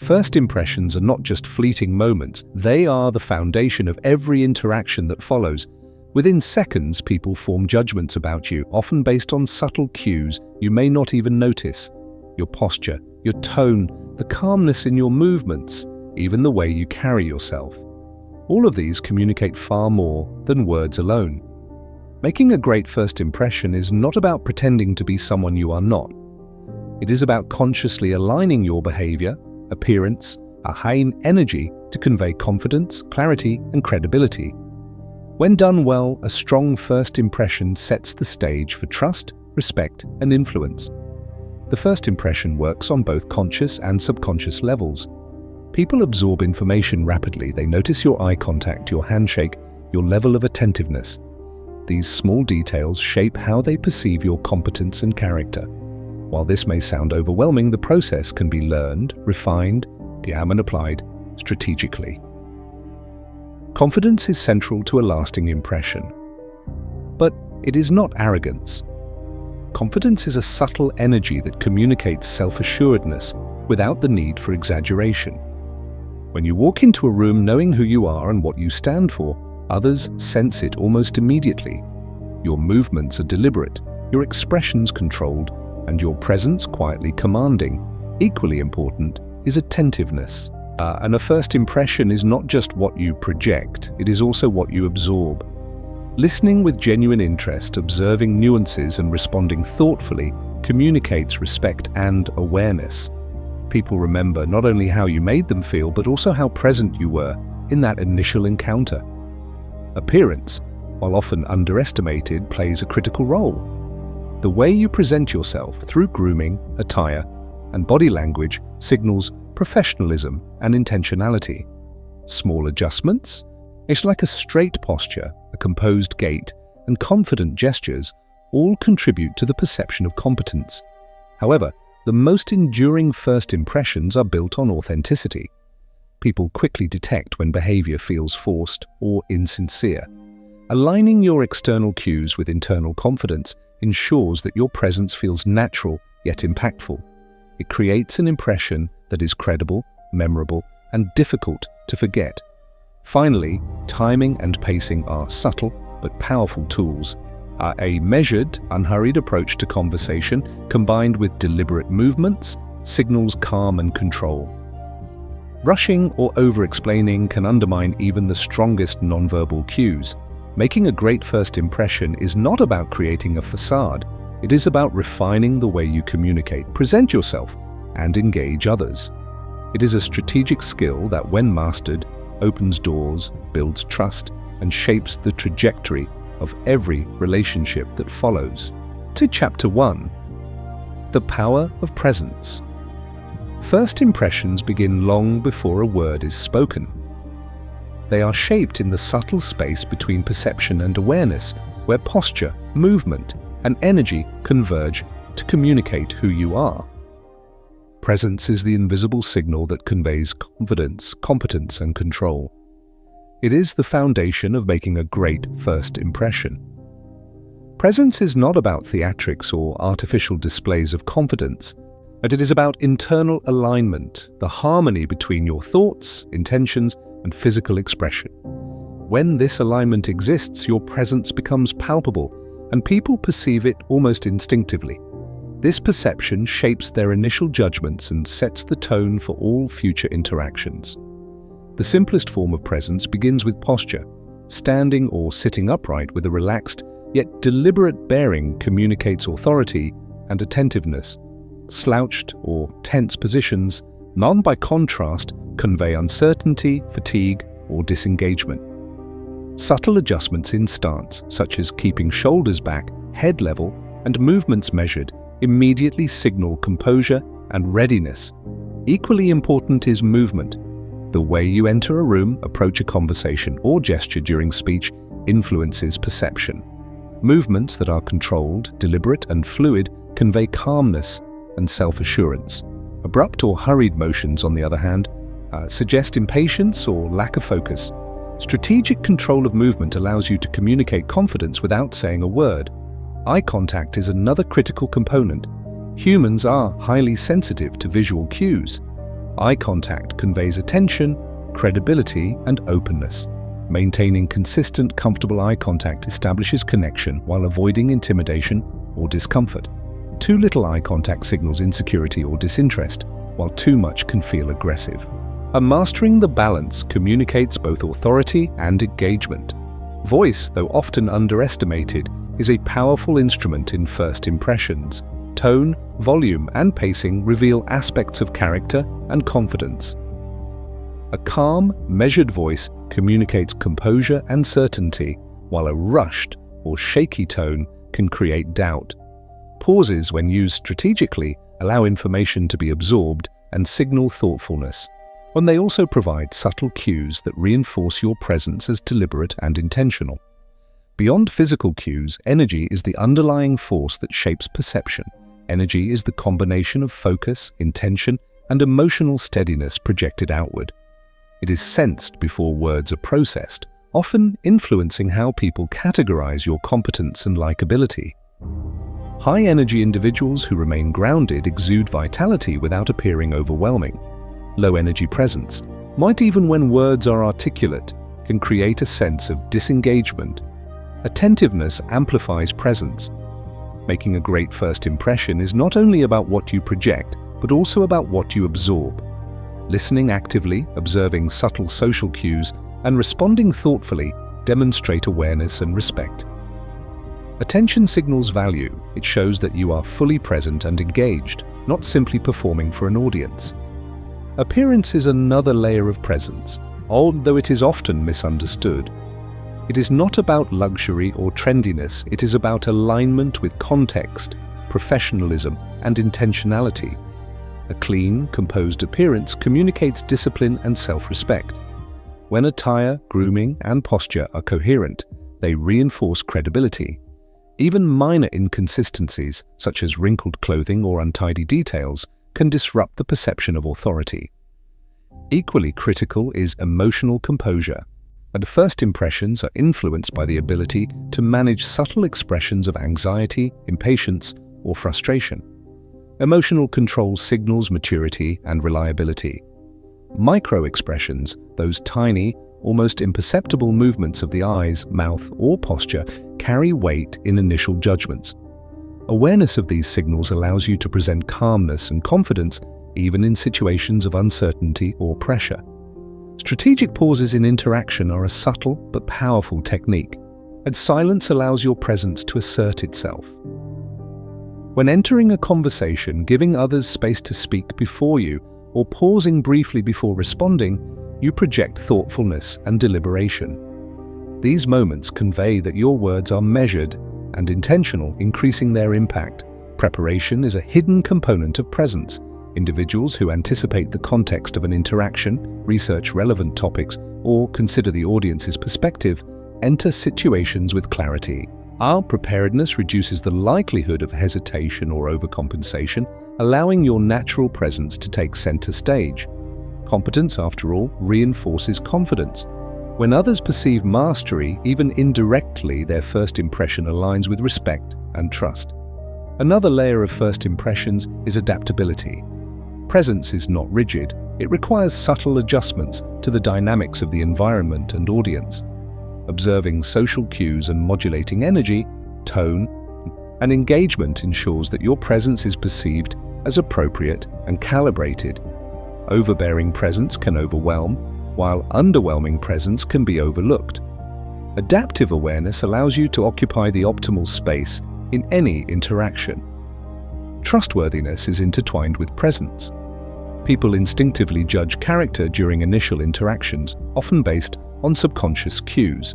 First impressions are not just fleeting moments, they are the foundation of every interaction that follows. Within seconds, people form judgments about you, often based on subtle cues you may not even notice. Your posture, your tone, the calmness in your movements, even the way you carry yourself. All of these communicate far more than words alone. Making a great first impression is not about pretending to be someone you are not. It is about consciously aligning your behavior, appearance, a high energy to convey confidence, clarity, and credibility. When done well, a strong first impression sets the stage for trust, respect, and influence. The first impression works on both conscious and subconscious levels. People absorb information rapidly. They notice your eye contact, your handshake, your level of attentiveness. These small details shape how they perceive your competence and character. While this may sound overwhelming, the process can be learned, refined, and applied strategically. Confidence is central to a lasting impression. But it is not arrogance. Confidence is a subtle energy that communicates self-assuredness without the need for exaggeration. When you walk into a room knowing who you are and what you stand for, others sense it almost immediately. Your movements are deliberate, your expressions controlled, and your presence quietly commanding. Equally important is attentiveness. And a first impression is not just what you project, it is also what you absorb. Listening with genuine interest, observing nuances, and responding thoughtfully communicates respect and awareness. People remember not only how you made them feel, but also how present you were in that initial encounter. Appearance, while often underestimated, plays a critical role. The way you present yourself through grooming, attire, and body language signals professionalism and intentionality. Small adjustments, it's like a straight posture, a composed gait, and confident gestures all contribute to the perception of competence. However, the most enduring first impressions are built on authenticity. People quickly detect when behavior feels forced or insincere. Aligning your external cues with internal confidence ensures that your presence feels natural yet impactful. It creates an impression that is credible, memorable, and difficult to forget. Finally, timing and pacing are subtle but powerful tools. A measured, unhurried approach to conversation combined with deliberate movements signals calm and control. Rushing or over-explaining can undermine even the strongest nonverbal cues. Making a great first impression is not about creating a facade. It is about refining the way you communicate, present yourself, and engage others. It is a strategic skill that, when mastered, opens doors, builds trust, and shapes the trajectory of every relationship that follows. To Chapter 1. The Power of Presence. First impressions begin long before a word is spoken. They are shaped in the subtle space between perception and awareness, where posture, movement, and energy converge to communicate who you are. Presence is the invisible signal that conveys confidence, competence, and control. It is the foundation of making a great first impression. Presence is not about theatrics or artificial displays of confidence, but it is about internal alignment, the harmony between your thoughts, intentions, and physical expression. When this alignment exists, your presence becomes palpable, and people perceive it almost instinctively. This perception shapes their initial judgments and sets the tone for all future interactions. The simplest form of presence begins with posture. Standing or sitting upright with a relaxed yet deliberate bearing communicates authority and attentiveness. Slouched or tense positions, none by contrast, convey uncertainty, fatigue, or disengagement. Subtle adjustments in stance, such as keeping shoulders back, head level, and movements measured, immediately signal composure and readiness. Equally important is movement. The way you enter a room, approach a conversation, or gesture during speech influences perception. Movements that are controlled, deliberate, and fluid convey calmness and self-assurance. Abrupt or hurried motions, on the other hand, suggest impatience or lack of focus. Strategic control of movement allows you to communicate confidence without saying a word. Eye contact is another critical component. Humans are highly sensitive to visual cues. Eye contact conveys attention, credibility, and openness. Maintaining consistent, comfortable eye contact establishes connection while avoiding intimidation or discomfort. Too little eye contact signals insecurity or disinterest, while too much can feel aggressive. Mastering the balance communicates both authority and engagement. Voice, though often underestimated, is a powerful instrument in first impressions. Tone, volume, and pacing reveal aspects of character and confidence. A calm, measured voice communicates composure and certainty, while a rushed or shaky tone can create doubt. Pauses, when used strategically, allow information to be absorbed and signal thoughtfulness. And they also provide subtle cues that reinforce your presence as deliberate and intentional. Beyond physical cues, energy is the underlying force that shapes perception. Energy is the combination of focus, intention, and emotional steadiness projected outward. It is sensed before words are processed, often influencing how people categorize your competence and likability. High-energy individuals who remain grounded exude vitality without appearing overwhelming. Low-energy presence, might even when words are articulate, can create a sense of disengagement. Attentiveness amplifies presence. Making a great first impression is not only about what you project, but also about what you absorb. Listening actively, observing subtle social cues, and responding thoughtfully demonstrate awareness and respect. Attention signals value. It shows that you are fully present and engaged, not simply performing for an audience. Appearance is another layer of presence, although it is often misunderstood. It is not about luxury or trendiness, it is about alignment with context, professionalism, and intentionality. A clean, composed appearance communicates discipline and self-respect. When attire, grooming, and posture are coherent, they reinforce credibility. Even minor inconsistencies, such as wrinkled clothing or untidy details, can disrupt the perception of authority. Equally critical is emotional composure. And first impressions are influenced by the ability to manage subtle expressions of anxiety, impatience, or frustration. Emotional control signals maturity and reliability. Micro-expressions, those tiny, almost imperceptible movements of the eyes, mouth, or posture, carry weight in initial judgments. Awareness of these signals allows you to present calmness and confidence even in situations of uncertainty or pressure. Strategic pauses in interaction are a subtle but powerful technique, and silence allows your presence to assert itself. When entering a conversation, giving others space to speak before you or pausing briefly before responding, you project thoughtfulness and deliberation. These moments convey that your words are measured and intentional, increasing their impact. Preparation is a hidden component of presence. Individuals who anticipate the context of an interaction, research relevant topics, or consider the audience's perspective enter situations with clarity. Our preparedness reduces the likelihood of hesitation or overcompensation, allowing your natural presence to take center stage. Competence, after all, reinforces confidence. When others perceive mastery, even indirectly, their first impression aligns with respect and trust. Another layer of first impressions is adaptability. Presence is not rigid. It requires subtle adjustments to the dynamics of the environment and audience. Observing social cues and modulating energy, tone, and engagement ensures that your presence is perceived as appropriate and calibrated. Overbearing presence can overwhelm, while underwhelming presence can be overlooked. Adaptive awareness allows you to occupy the optimal space in any interaction. Trustworthiness is intertwined with presence. People instinctively judge character during initial interactions, often based on subconscious cues.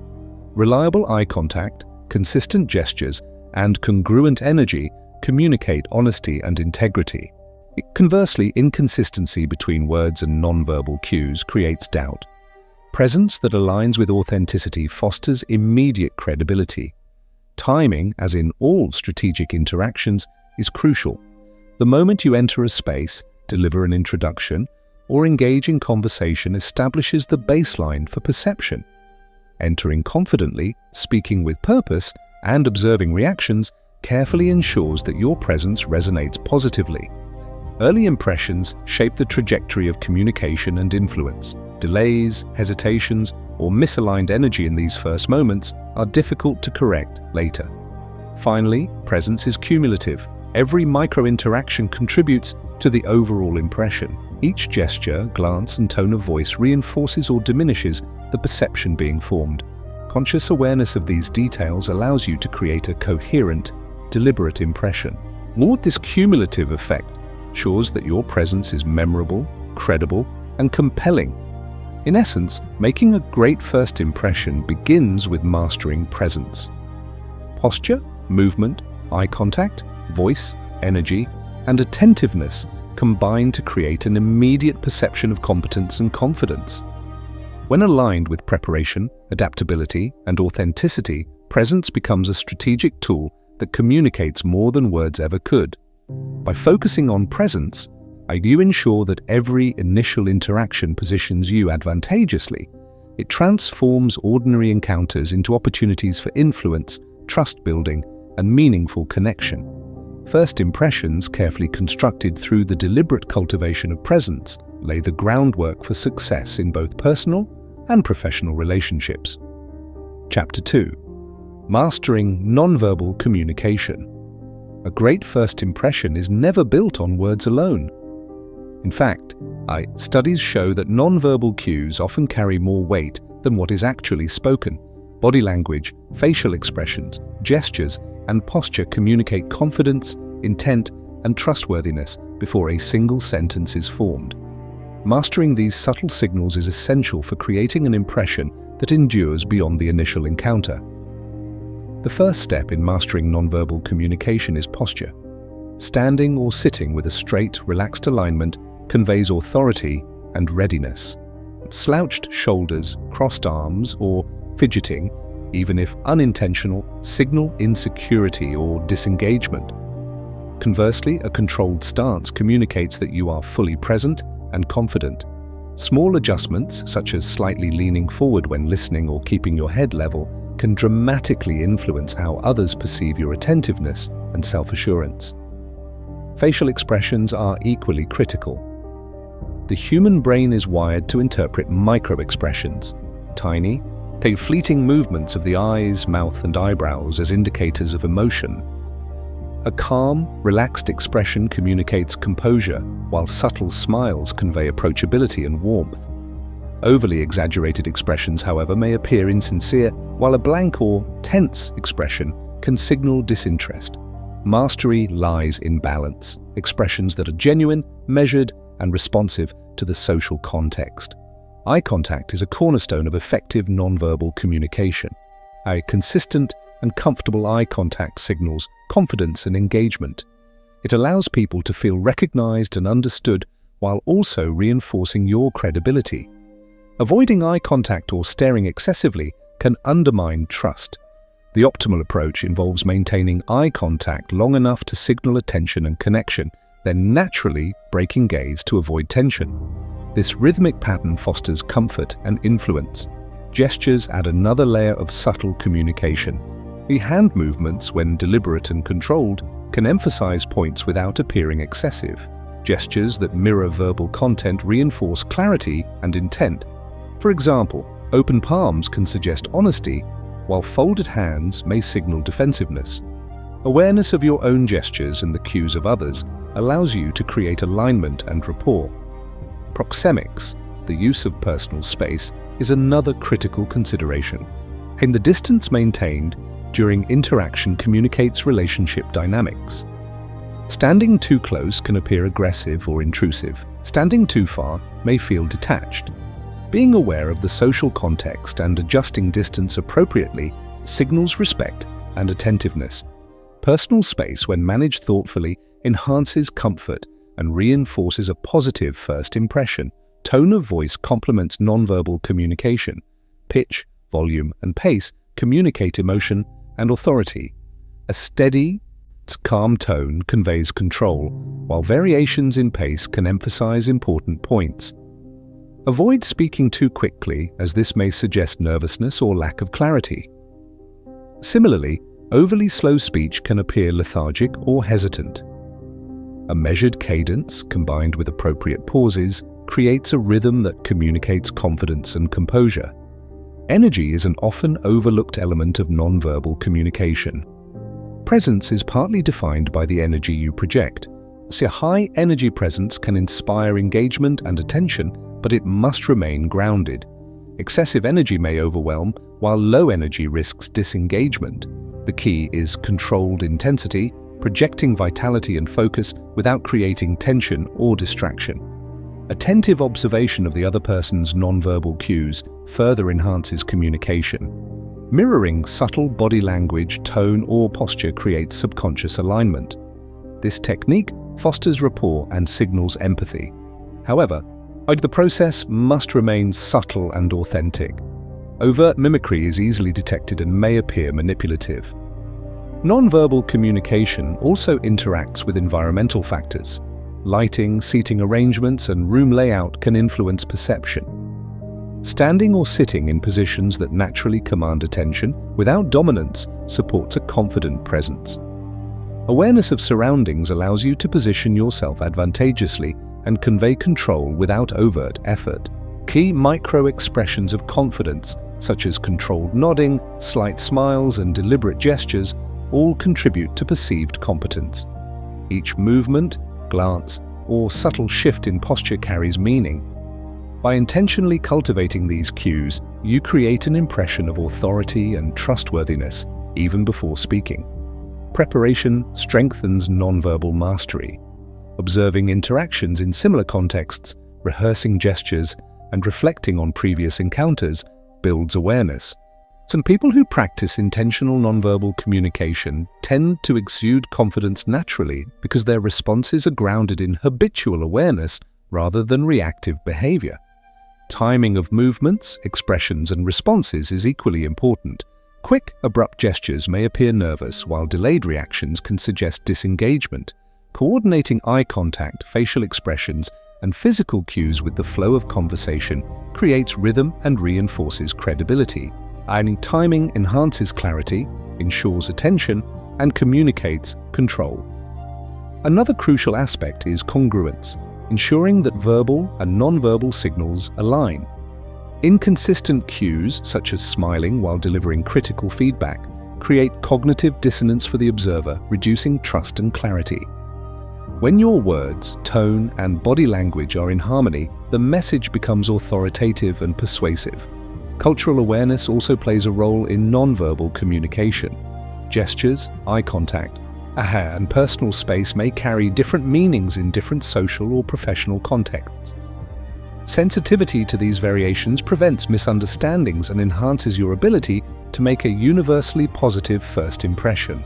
Reliable eye contact, consistent gestures, and congruent energy communicate honesty and integrity. Conversely, inconsistency between words and nonverbal cues creates doubt. Presence that aligns with authenticity fosters immediate credibility. Timing, as in all strategic interactions, is crucial. The moment you enter a space, deliver an introduction, or engage in conversation establishes the baseline for perception. Entering confidently, speaking with purpose, and observing reactions carefully ensures that your presence resonates positively. Early impressions shape the trajectory of communication and influence. Delays, hesitations, or misaligned energy in these first moments are difficult to correct later. Finally, presence is cumulative. Every micro-interaction contributes to the overall impression. Each gesture, glance, and tone of voice reinforces or diminishes the perception being formed. Conscious awareness of these details allows you to create a coherent, deliberate impression. This cumulative effect ensures that your presence is memorable, credible, and compelling. In essence, making a great first impression begins with mastering presence. Posture, movement, eye contact, voice, energy, and attentiveness combine to create an immediate perception of competence and confidence. When aligned with preparation, adaptability, and authenticity, presence becomes a strategic tool that communicates more than words ever could. By focusing on presence, you ensure that every initial interaction positions you advantageously. It transforms ordinary encounters into opportunities for influence, trust building, and meaningful connection. First impressions, carefully constructed through the deliberate cultivation of presence, lay the groundwork for success in both personal and professional relationships. Chapter 2. Mastering Nonverbal Communication. A great first impression is never built on words alone. In fact, studies show that nonverbal cues often carry more weight than what is actually spoken. Body language, facial expressions, gestures, and posture communicate confidence, intent, and trustworthiness before a single sentence is formed. Mastering these subtle signals is essential for creating an impression that endures beyond the initial encounter. The first step in mastering nonverbal communication is posture. Standing or sitting with a straight, relaxed alignment conveys authority and readiness. Slouched shoulders, crossed arms, or fidgeting, even if unintentional, signal insecurity or disengagement. Conversely, a controlled stance communicates that you are fully present and confident. Small adjustments, such as slightly leaning forward when listening or keeping your head level, can dramatically influence how others perceive your attentiveness and self-assurance. Facial expressions are equally critical. The human brain is wired to interpret micro-expressions, tiny, fleeting movements of the eyes, mouth, and eyebrows as indicators of emotion. A calm, relaxed expression communicates composure, while subtle smiles convey approachability and warmth. Overly exaggerated expressions, however, may appear insincere, while a blank or tense expression can signal disinterest. Mastery lies in balance, expressions that are genuine, measured, and responsive to the social context. Eye contact is a cornerstone of effective nonverbal communication. A consistent and comfortable eye contact signals confidence and engagement. It allows people to feel recognized and understood while also reinforcing your credibility. Avoiding eye contact or staring excessively can undermine trust. The optimal approach involves maintaining eye contact long enough to signal attention and connection, then naturally breaking gaze to avoid tension. This rhythmic pattern fosters comfort and influence. Gestures add another layer of subtle communication. The hand movements, when deliberate and controlled, can emphasize points without appearing excessive. Gestures that mirror verbal content reinforce clarity and intent. For example, open palms can suggest honesty, while folded hands may signal defensiveness. Awareness of your own gestures and the cues of others allows you to create alignment and rapport. Proxemics, the use of personal space, is another critical consideration. And the distance maintained during interaction communicates relationship dynamics. Standing too close can appear aggressive or intrusive. Standing too far may feel detached. Being aware of the social context and adjusting distance appropriately signals respect and attentiveness. Personal space, when managed thoughtfully, enhances comfort and reinforces a positive first impression. Tone of voice complements nonverbal communication. Pitch, volume, and pace communicate emotion and authority. A steady, calm tone conveys control, while variations in pace can emphasize important points. Avoid speaking too quickly, as this may suggest nervousness or lack of clarity. Similarly, overly slow speech can appear lethargic or hesitant. A measured cadence, combined with appropriate pauses, creates a rhythm that communicates confidence and composure. Energy is an often overlooked element of nonverbal communication. Presence is partly defined by the energy you project. So a high energy presence can inspire engagement and attention, but it must remain grounded. Excessive energy may overwhelm, while low energy risks disengagement. The key is controlled intensity, projecting vitality and focus without creating tension or distraction. Attentive observation of the other person's nonverbal cues further enhances communication. Mirroring subtle body language, tone, or posture creates subconscious alignment. This technique fosters rapport and signals empathy. However, the process must remain subtle and authentic. Overt mimicry is easily detected and may appear manipulative. Nonverbal communication also interacts with environmental factors. Lighting, seating arrangements, and room layout can influence perception. Standing or sitting in positions that naturally command attention without dominance supports a confident presence. Awareness of surroundings allows you to position yourself advantageously and convey control without overt effort. Key micro-expressions of confidence, such as controlled nodding, slight smiles, and deliberate gestures, all contribute to perceived competence. Each movement, glance, or subtle shift in posture carries meaning. By intentionally cultivating these cues, you create an impression of authority and trustworthiness even before speaking. Preparation strengthens nonverbal mastery. Observing interactions in similar contexts, rehearsing gestures, and reflecting on previous encounters builds awareness. Some people who practice intentional nonverbal communication tend to exude confidence naturally because their responses are grounded in habitual awareness rather than reactive behavior. Timing of movements, expressions, and responses is equally important. Quick, abrupt gestures may appear nervous, while delayed reactions can suggest disengagement. Coordinating eye contact, facial expressions, and physical cues with the flow of conversation creates rhythm and reinforces credibility. Timing enhances clarity, ensures attention, and communicates control. Another crucial aspect is congruence, ensuring that verbal and nonverbal signals align. Inconsistent cues, such as smiling while delivering critical feedback, create cognitive dissonance for the observer, reducing trust and clarity. When your words, tone, and body language are in harmony, the message becomes authoritative and persuasive. Cultural awareness also plays a role in nonverbal communication. Gestures, eye contact, and personal space may carry different meanings in different social or professional contexts. Sensitivity to these variations prevents misunderstandings and enhances your ability to make a universally positive first impression.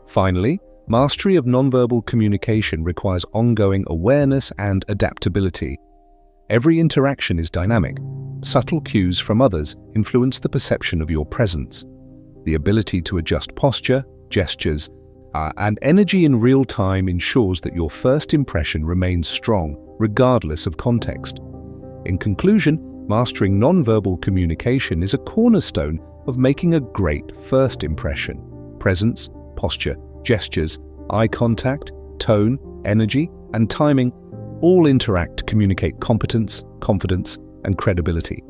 Finally, mastery of nonverbal communication requires ongoing awareness and adaptability. Every interaction is dynamic. Subtle cues from others influence the perception of your presence. The ability to adjust posture, gestures, and energy in real time ensures that your first impression remains strong, regardless of context. In conclusion, mastering nonverbal communication is a cornerstone of making a great first impression. Presence, posture, gestures, eye contact, tone, energy, and timing all interact to communicate competence, confidence, and credibility.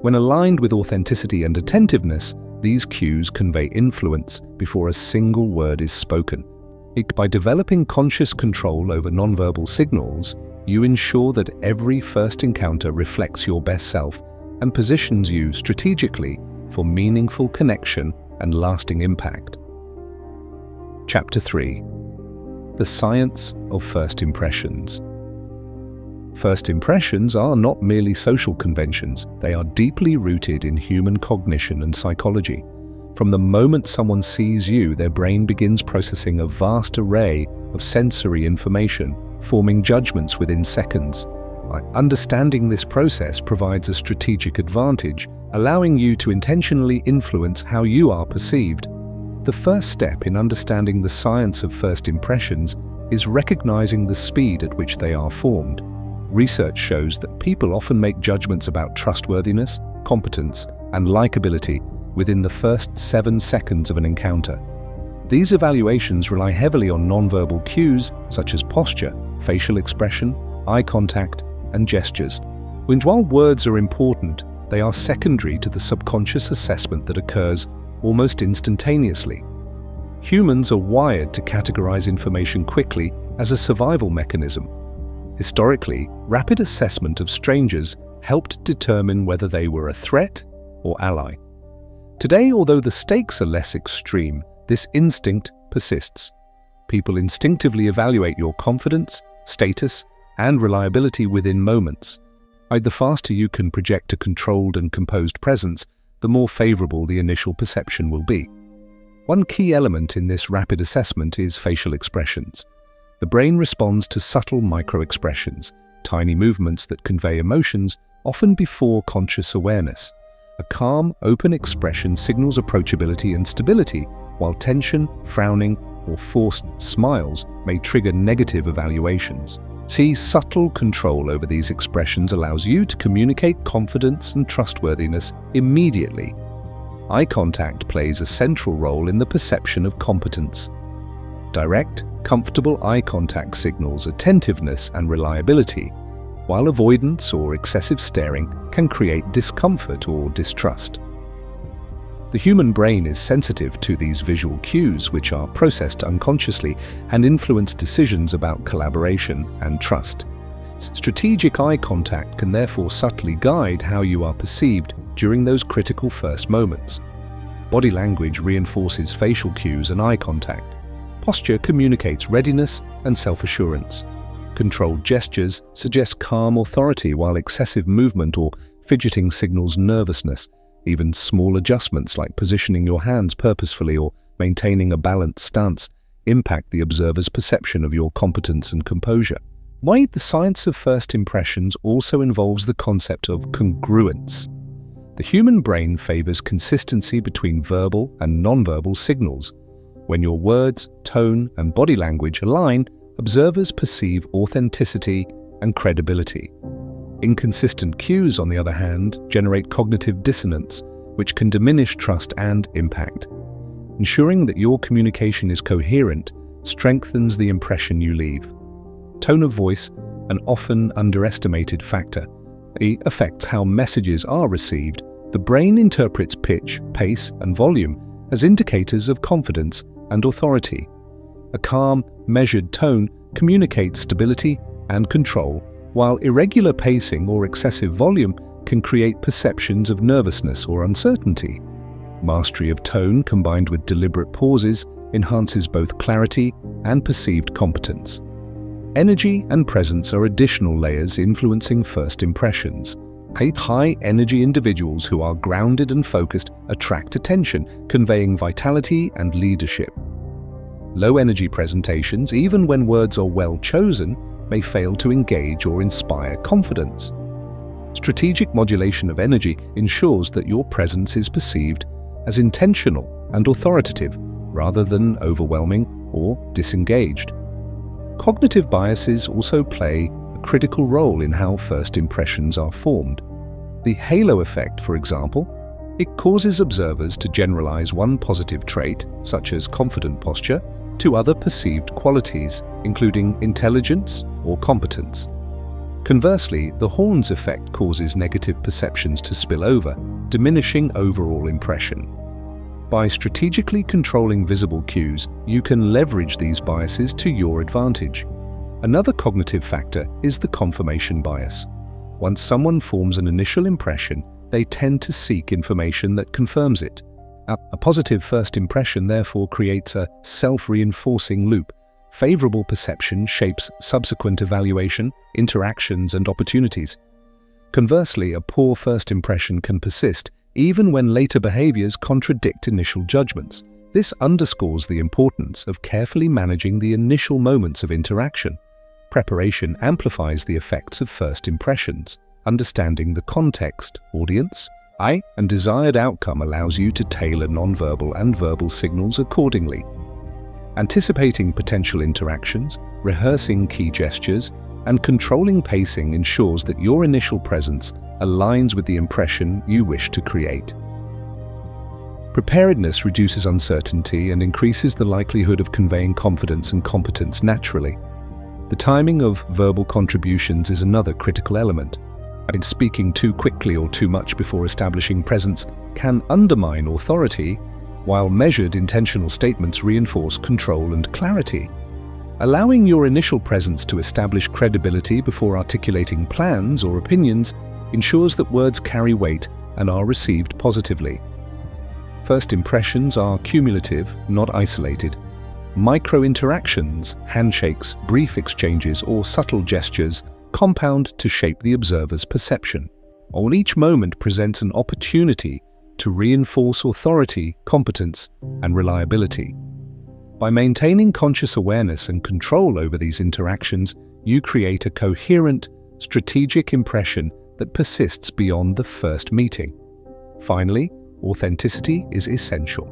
When aligned with authenticity and attentiveness, these cues convey influence before a single word is spoken. By developing conscious control over nonverbal signals, you ensure that every first encounter reflects your best self and positions you strategically for meaningful connection and lasting impact. Chapter 3. The Science of First Impressions. First impressions are not merely social conventions, they are deeply rooted in human cognition and psychology. From the moment someone sees you, their brain begins processing a vast array of sensory information, forming judgments within seconds. Understanding this process provides a strategic advantage, allowing you to intentionally influence how you are perceived. The first step in understanding the science of first impressions is recognizing the speed at which they are formed. Research shows that people often make judgments about trustworthiness, competence, and likability within the first 7 seconds of an encounter. These evaluations rely heavily on nonverbal cues such as posture, facial expression, eye contact, and gestures. And while words are important, they are secondary to the subconscious assessment that occurs almost instantaneously. Humans are wired to categorize information quickly as a survival mechanism. Historically, rapid assessment of strangers helped determine whether they were a threat or ally. Today, although the stakes are less extreme, this instinct persists. People instinctively evaluate your confidence, status, and reliability within moments. The faster you can project a controlled and composed presence, the more favorable the initial perception will be. One key element in this rapid assessment is facial expressions. The brain responds to subtle micro-expressions, tiny movements that convey emotions, often before conscious awareness. A calm, open expression signals approachability and stability, while tension, frowning, or forced smiles may trigger negative evaluations. Subtle control over these expressions allows you to communicate confidence and trustworthiness immediately. Eye contact plays a central role in the perception of competence. Direct, comfortable eye contact signals attentiveness and reliability, while avoidance or excessive staring can create discomfort or distrust. The human brain is sensitive to these visual cues, which are processed unconsciously and influence decisions about collaboration and trust. Strategic eye contact can therefore subtly guide how you are perceived during those critical first moments. Body language reinforces facial cues and eye contact. Posture communicates readiness and self-assurance. Controlled gestures suggest calm authority, while excessive movement or fidgeting signals nervousness. Even small adjustments like positioning your hands purposefully or maintaining a balanced stance impact the observer's perception of your competence and composure. The science of first impressions also involves the concept of congruence. The human brain favors consistency between verbal and nonverbal signals. When your words, tone, and body language align, observers perceive authenticity and credibility. Inconsistent cues, on the other hand, generate cognitive dissonance, which can diminish trust and impact. Ensuring that your communication is coherent strengthens the impression you leave. Tone of voice, an often underestimated factor, affects how messages are received. The brain interprets pitch, pace, and volume as indicators of confidence and authority. A calm, measured tone communicates stability and control, while irregular pacing or excessive volume can create perceptions of nervousness or uncertainty. Mastery of tone combined with deliberate pauses enhances both clarity and perceived competence. Energy and presence are additional layers influencing first impressions. High-energy individuals who are grounded and focused attract attention, conveying vitality and leadership. Low-energy presentations, even when words are well chosen, may fail to engage or inspire confidence. Strategic modulation of energy ensures that your presence is perceived as intentional and authoritative, rather than overwhelming or disengaged. Cognitive biases also play a critical role in how first impressions are formed. The halo effect, for example, it causes observers to generalize one positive trait, such as confident posture, to other perceived qualities, including intelligence or competence. Conversely, the horns effect causes negative perceptions to spill over, diminishing overall impression. By strategically controlling visible cues, you can leverage these biases to your advantage. Another cognitive factor is the confirmation bias. Once someone forms an initial impression, they tend to seek information that confirms it. A positive first impression therefore creates a self-reinforcing loop. Favorable perception shapes subsequent evaluation, interactions, and opportunities. Conversely, a poor first impression can persist even when later behaviors contradict initial judgments. This underscores the importance of carefully managing the initial moments of interaction. Preparation amplifies the effects of first impressions. Understanding the context, audience, and desired outcome allows you to tailor nonverbal and verbal signals accordingly. Anticipating potential interactions, rehearsing key gestures, and controlling pacing ensures that your initial presence aligns with the impression you wish to create. Preparedness reduces uncertainty and increases the likelihood of conveying confidence and competence naturally. The timing of verbal contributions is another critical element. Speaking too quickly or too much before establishing presence can undermine authority, while measured, intentional statements reinforce control and clarity. Allowing your initial presence to establish credibility before articulating plans or opinions ensures that words carry weight and are received positively. First impressions are cumulative, not isolated. Micro-interactions, handshakes, brief exchanges, or subtle gestures compound to shape the observer's perception. While each moment presents an opportunity to reinforce authority, competence, and reliability. By maintaining conscious awareness and control over these interactions, you create a coherent, strategic impression that persists beyond the first meeting. Finally, authenticity is essential.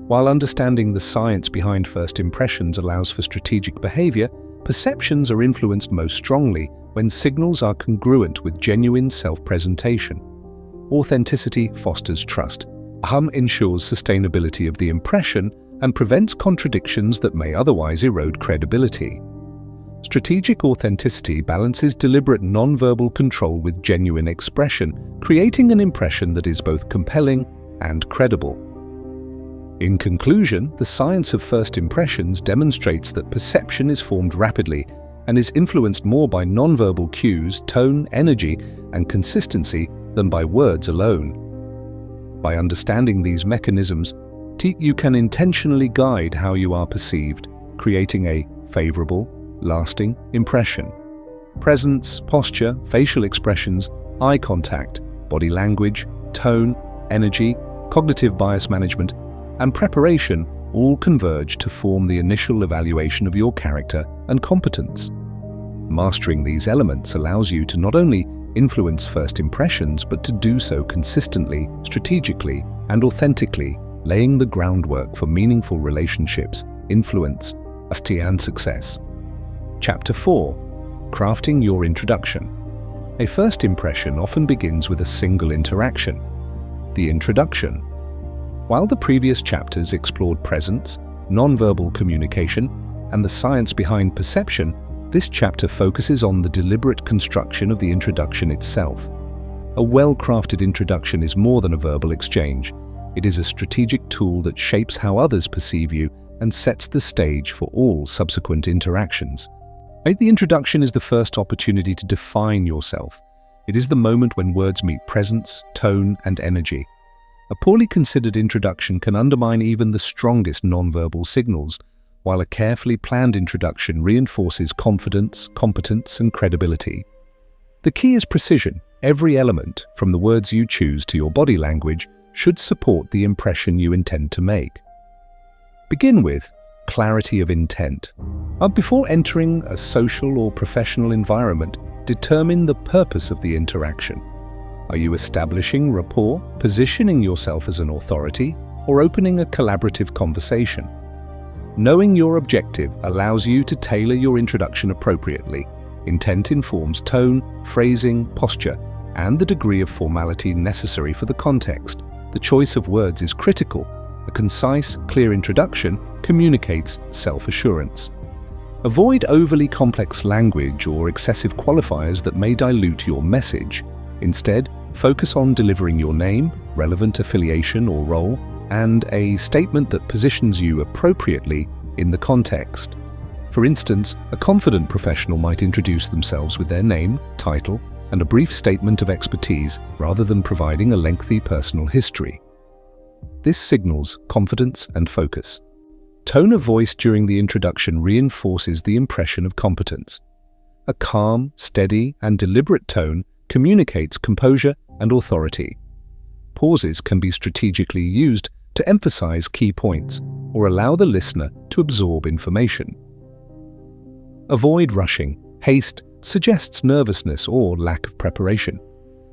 While understanding the science behind first impressions allows for strategic behavior, perceptions are influenced most strongly when signals are congruent with genuine self-presentation. Authenticity fosters trust. Ensures sustainability of the impression and prevents contradictions that may otherwise erode credibility. Strategic authenticity balances deliberate non-verbal control with genuine expression, creating an impression that is both compelling and credible. In conclusion, the science of first impressions demonstrates that perception is formed rapidly and is influenced more by non-verbal cues, tone, energy, and consistency than by words alone. By understanding these mechanisms, you can intentionally guide how you are perceived, creating a favorable, lasting impression. Presence, posture, facial expressions, eye contact, body language, tone, energy, cognitive bias management, and preparation all converge to form the initial evaluation of your character and competence. Mastering these elements allows you to not only influence first impressions, but to do so consistently, strategically, and authentically, laying the groundwork for meaningful relationships, influence, and success. Chapter 4. Crafting your introduction. A first impression often begins with a single interaction, the introduction. While the previous chapters explored presence, non-verbal communication, and the science behind perception, this chapter focuses on the deliberate construction of the introduction itself. A well-crafted introduction is more than a verbal exchange. It is a strategic tool that shapes how others perceive you and sets the stage for all subsequent interactions. The introduction is the first opportunity to define yourself. It is the moment when words meet presence, tone, and energy. A poorly considered introduction can undermine even the strongest non-verbal signals, while a carefully planned introduction reinforces confidence, competence, and credibility. The key is precision. Every element, from the words you choose to your body language, should support the impression you intend to make. Begin with clarity of intent. Before entering a social or professional environment, determine the purpose of the interaction. Are you establishing rapport, positioning yourself as an authority, or opening a collaborative conversation? Knowing your objective allows you to tailor your introduction appropriately. Intent informs tone, phrasing, posture, and the degree of formality necessary for the context. The choice of words is critical. A concise, clear introduction communicates self-assurance. Avoid overly complex language or excessive qualifiers that may dilute your message. Instead, focus on delivering your name, relevant affiliation or role, and a statement that positions you appropriately in the context. For instance, a confident professional might introduce themselves with their name, title, and a brief statement of expertise rather than providing a lengthy personal history. This signals confidence and focus. Tone of voice during the introduction reinforces the impression of competence. A calm, steady, and deliberate tone communicates composure and authority. Pauses can be strategically used to emphasize key points or allow the listener to absorb information. Avoid rushing. Haste suggests nervousness or lack of preparation.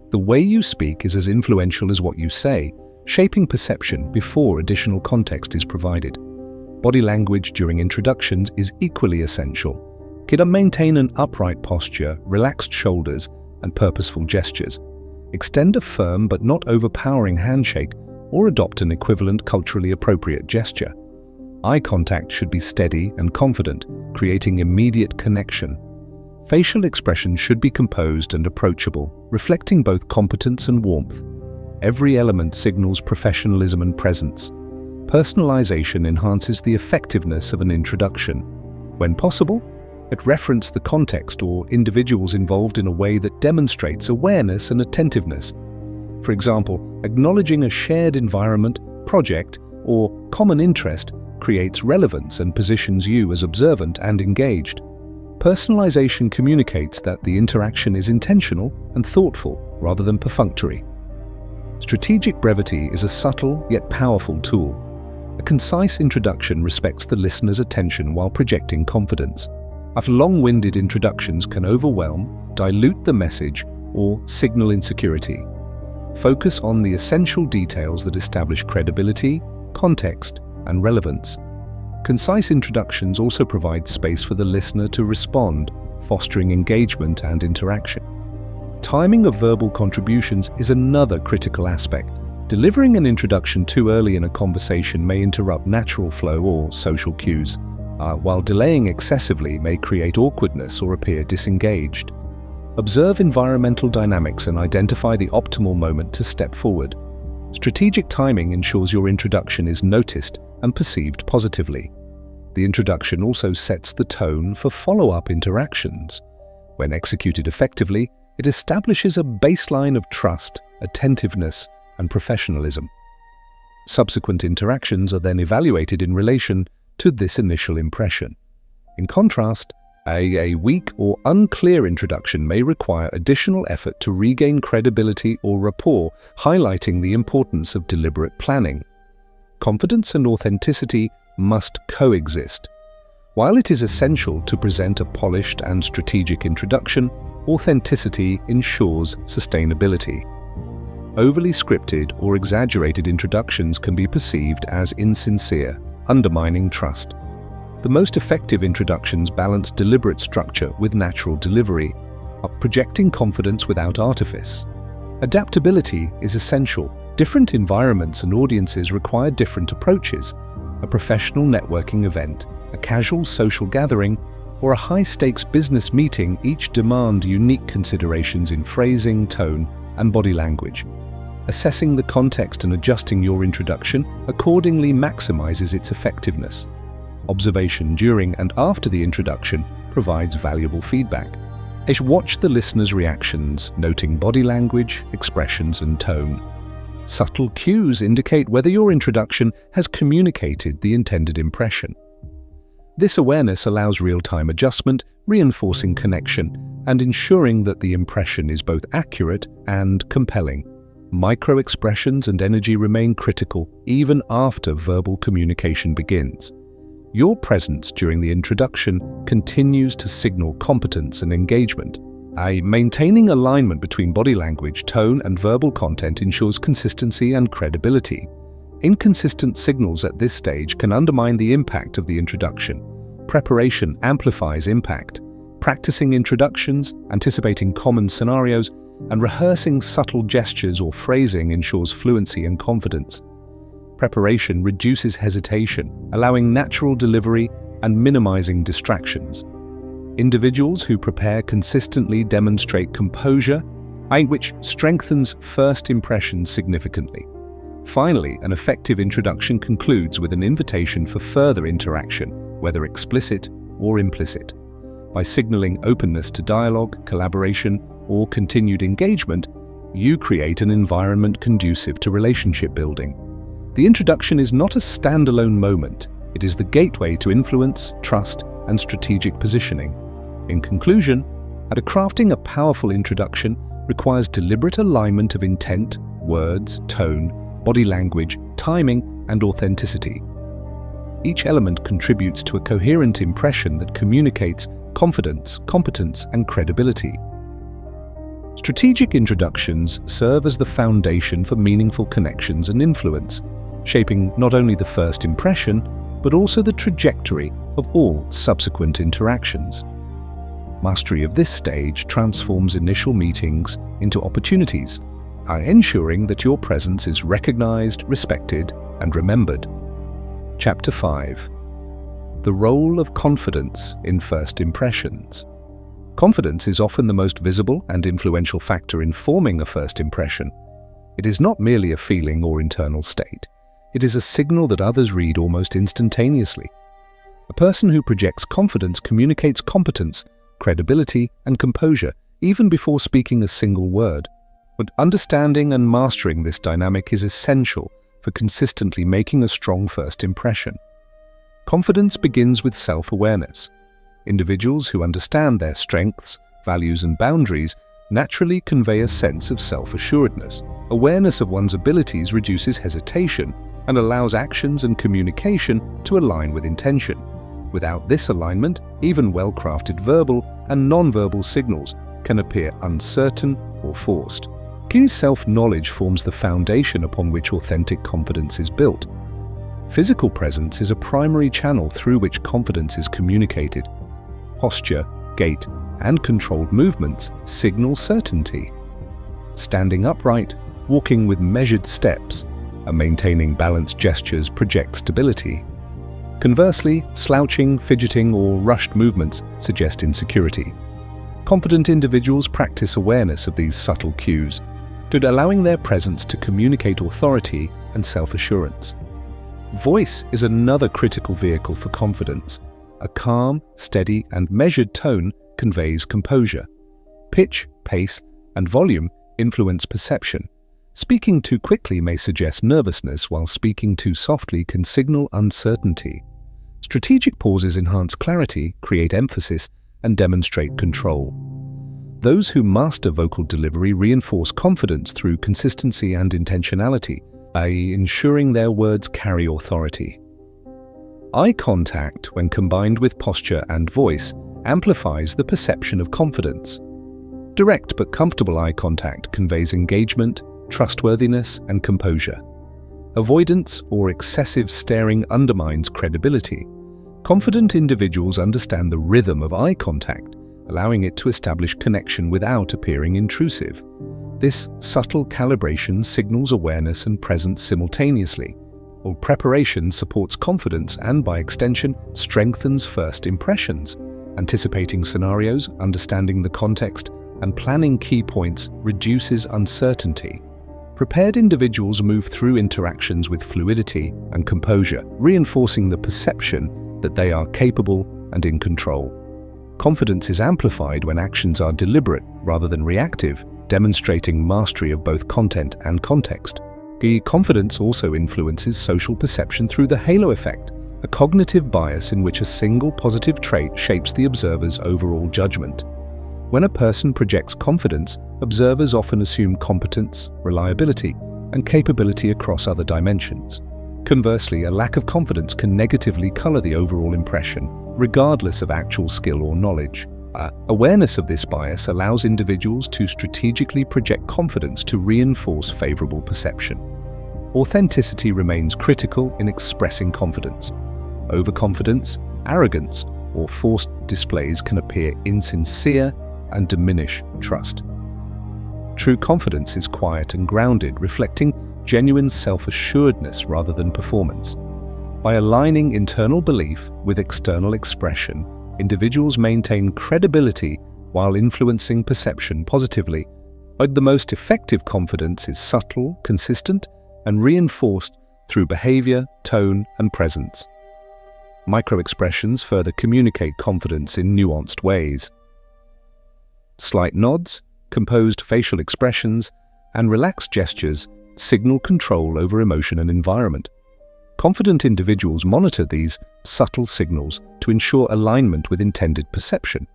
The way you speak is as influential as what you say, shaping perception before additional context is provided. Body language during introductions is equally essential. Maintain an upright posture, relaxed shoulders, and purposeful gestures. Extend a firm but not overpowering handshake or adopt an equivalent culturally appropriate gesture. Eye contact should be steady and confident, creating immediate connection. Facial expression should be composed and approachable, reflecting both competence and warmth. Every element signals professionalism and presence. Personalization enhances the effectiveness of an introduction. When possible, reference the context or individuals involved in a way that demonstrates awareness and attentiveness. For example, acknowledging a shared environment, project, or common interest creates relevance and positions you as observant and engaged. Personalization communicates that the interaction is intentional and thoughtful rather than perfunctory. Strategic brevity is a subtle yet powerful tool. A concise introduction respects the listener's attention while projecting confidence. Long-winded introductions can overwhelm, dilute the message, or signal insecurity. Focus on the essential details that establish credibility, context, and relevance. Concise introductions also provide space for the listener to respond, fostering engagement and interaction. Timing of verbal contributions is another critical aspect. Delivering an introduction too early in a conversation may interrupt natural flow or social cues, while delaying excessively may create awkwardness or appear disengaged. Observe environmental dynamics and identify the optimal moment to step forward. Strategic timing ensures your introduction is noticed and perceived positively. The introduction also sets the tone for follow-up interactions. When executed effectively, it establishes a baseline of trust, attentiveness, and professionalism. Subsequent interactions are then evaluated in relation to this initial impression. In contrast, a weak or unclear introduction may require additional effort to regain credibility or rapport, highlighting the importance of deliberate planning. Confidence and authenticity must coexist. While it is essential to present a polished and strategic introduction, authenticity ensures sustainability. Overly scripted or exaggerated introductions can be perceived as insincere, undermining trust. The most effective introductions balance deliberate structure with natural delivery, projecting confidence without artifice. Adaptability is essential. Different environments and audiences require different approaches. A professional networking event, a casual social gathering, or a high-stakes business meeting each demand unique considerations in phrasing, tone, and body language. Assessing the context and adjusting your introduction accordingly maximizes its effectiveness. Observation during and after the introduction provides valuable feedback. Watch the listener's reactions, noting body language, expressions, and tone. Subtle cues indicate whether your introduction has communicated the intended impression. This awareness allows real-time adjustment, reinforcing connection, and ensuring that the impression is both accurate and compelling. Micro-expressions and energy remain critical even after verbal communication begins. Your presence during the introduction continues to signal competence and engagement. Maintaining alignment between body language, tone, and verbal content ensures consistency and credibility. Inconsistent signals at this stage can undermine the impact of the introduction. Preparation amplifies impact. Practicing introductions, anticipating common scenarios, and rehearsing subtle gestures or phrasing ensures fluency and confidence. Preparation reduces hesitation, allowing natural delivery and minimizing distractions. Individuals who prepare consistently demonstrate composure, which strengthens first impressions significantly. Finally, an effective introduction concludes with an invitation for further interaction, whether explicit or implicit. By signaling openness to dialogue, collaboration, or continued engagement, you create an environment conducive to relationship building. The introduction is not a standalone moment. It is the gateway to influence, trust, and strategic positioning. In conclusion, crafting a powerful introduction requires deliberate alignment of intent, words, tone, body language, timing, and authenticity. Each element contributes to a coherent impression that communicates confidence, competence, and credibility. Strategic introductions serve as the foundation for meaningful connections and influence, shaping not only the first impression, but also the trajectory of all subsequent interactions. Mastery of this stage transforms initial meetings into opportunities, by ensuring that your presence is recognized, respected, and remembered. Chapter 5. The role of confidence in first impressions. Confidence is often the most visible and influential factor in forming a first impression. It is not merely a feeling or internal state. It is a signal that others read almost instantaneously. A person who projects confidence communicates competence, credibility, and composure even before speaking a single word. But understanding and mastering this dynamic is essential for consistently making a strong first impression. Confidence begins with self-awareness. Individuals who understand their strengths, values, and boundaries naturally convey a sense of self-assuredness. Awareness of one's abilities reduces hesitation and allows actions and communication to align with intention. Without this alignment, even well-crafted verbal and non-verbal signals can appear uncertain or forced. Key self-knowledge forms the foundation upon which authentic confidence is built. Physical presence is a primary channel through which confidence is communicated. Posture, gait, and controlled movements signal certainty. Standing upright, walking with measured steps, and maintaining balanced gestures project stability. Conversely, slouching, fidgeting, or rushed movements suggest insecurity. Confident individuals practice awareness of these subtle cues, allowing their presence to communicate authority and self-assurance. Voice is another critical vehicle for confidence. A calm, steady, and measured tone conveys composure. Pitch, pace, and volume influence perception. Speaking too quickly may suggest nervousness, while speaking too softly can signal uncertainty. Strategic pauses enhance clarity, create emphasis, and demonstrate control. Those who master vocal delivery reinforce confidence through consistency and intentionality by ensuring their words carry authority. Eye contact, when combined with posture and voice, amplifies the perception of confidence. Direct but comfortable eye contact conveys engagement, trustworthiness, and composure. Avoidance or excessive staring undermines credibility. Confident individuals understand the rhythm of eye contact, allowing it to establish connection without appearing intrusive. This subtle calibration signals awareness and presence simultaneously, while preparation supports confidence and, by extension, strengthens first impressions. Anticipating scenarios, understanding the context, and planning key points reduces uncertainty. Prepared individuals move through interactions with fluidity and composure, reinforcing the perception that they are capable and in control. Confidence is amplified when actions are deliberate rather than reactive, demonstrating mastery of both content and context. The confidence also influences social perception through the halo effect, a cognitive bias in which a single positive trait shapes the observer's overall judgment. When a person projects confidence, observers often assume competence, reliability, and capability across other dimensions. Conversely, a lack of confidence can negatively color the overall impression, regardless of actual skill or knowledge. Awareness of this bias allows individuals to strategically project confidence to reinforce favorable perception. Authenticity remains critical in expressing confidence. Overconfidence, arrogance, or forced displays can appear insincere and diminish trust. True confidence is quiet and grounded, reflecting genuine self-assuredness rather than performance. By aligning internal belief with external expression, individuals maintain credibility while influencing perception positively. But the most effective confidence is subtle, consistent, and reinforced through behavior, tone, and presence. Microexpressions further communicate confidence in nuanced ways. Slight nods, composed facial expressions, and relaxed gestures signal control over emotion and environment. Confident individuals monitor these subtle signals to ensure alignment with intended perception.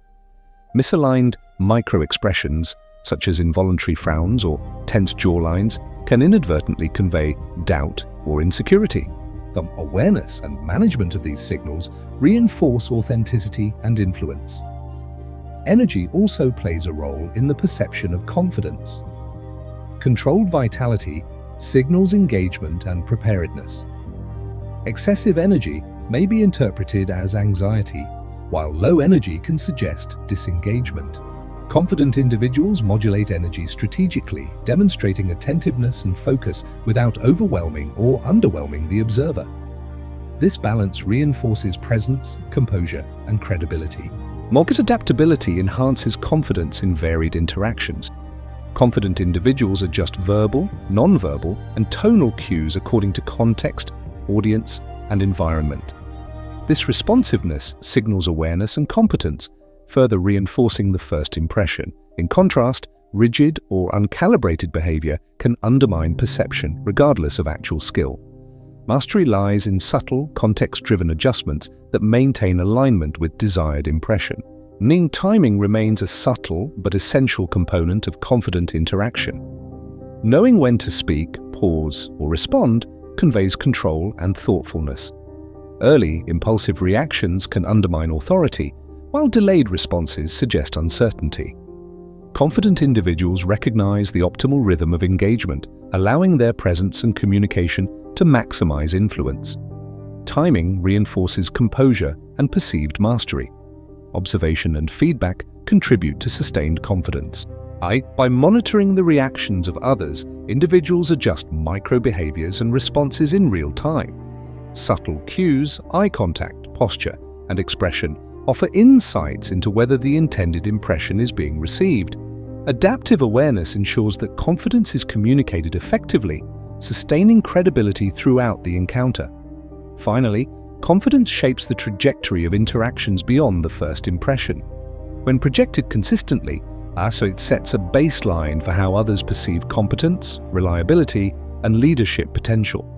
Misaligned microexpressions, such as involuntary frowns or tense jawlines, can inadvertently convey doubt or insecurity. The awareness and management of these signals reinforce authenticity and influence. Energy also plays a role in the perception of confidence. Controlled vitality signals engagement and preparedness. Excessive energy may be interpreted as anxiety, while low energy can suggest disengagement. Confident individuals modulate energy strategically, demonstrating attentiveness and focus without overwhelming or underwhelming the observer. This balance reinforces presence, composure, and credibility. Market adaptability enhances confidence in varied interactions. Confident individuals adjust verbal, non-verbal, and tonal cues according to context, audience, and environment. This responsiveness signals awareness and competence, further reinforcing the first impression. In contrast, rigid or uncalibrated behavior can undermine perception, regardless of actual skill. Mastery lies in subtle, context-driven adjustments that maintain alignment with desired impression. Timing remains a subtle but essential component of confident interaction. Knowing when to speak, pause, or respond conveys control and thoughtfulness. Early, impulsive reactions can undermine authority, while delayed responses suggest uncertainty. Confident individuals recognize the optimal rhythm of engagement, allowing their presence and communication to maximize influence. Timing reinforces composure and perceived mastery. Observation and feedback contribute to sustained confidence. By monitoring the reactions of others, individuals adjust micro-behaviors and responses in real time. Subtle cues, eye contact, posture, and expression offer insights into whether the intended impression is being received. Adaptive awareness ensures that confidence is communicated effectively, sustaining credibility throughout the encounter. Finally, confidence shapes the trajectory of interactions beyond the first impression. When projected consistently, it sets a baseline for how others perceive competence, reliability, and leadership potential.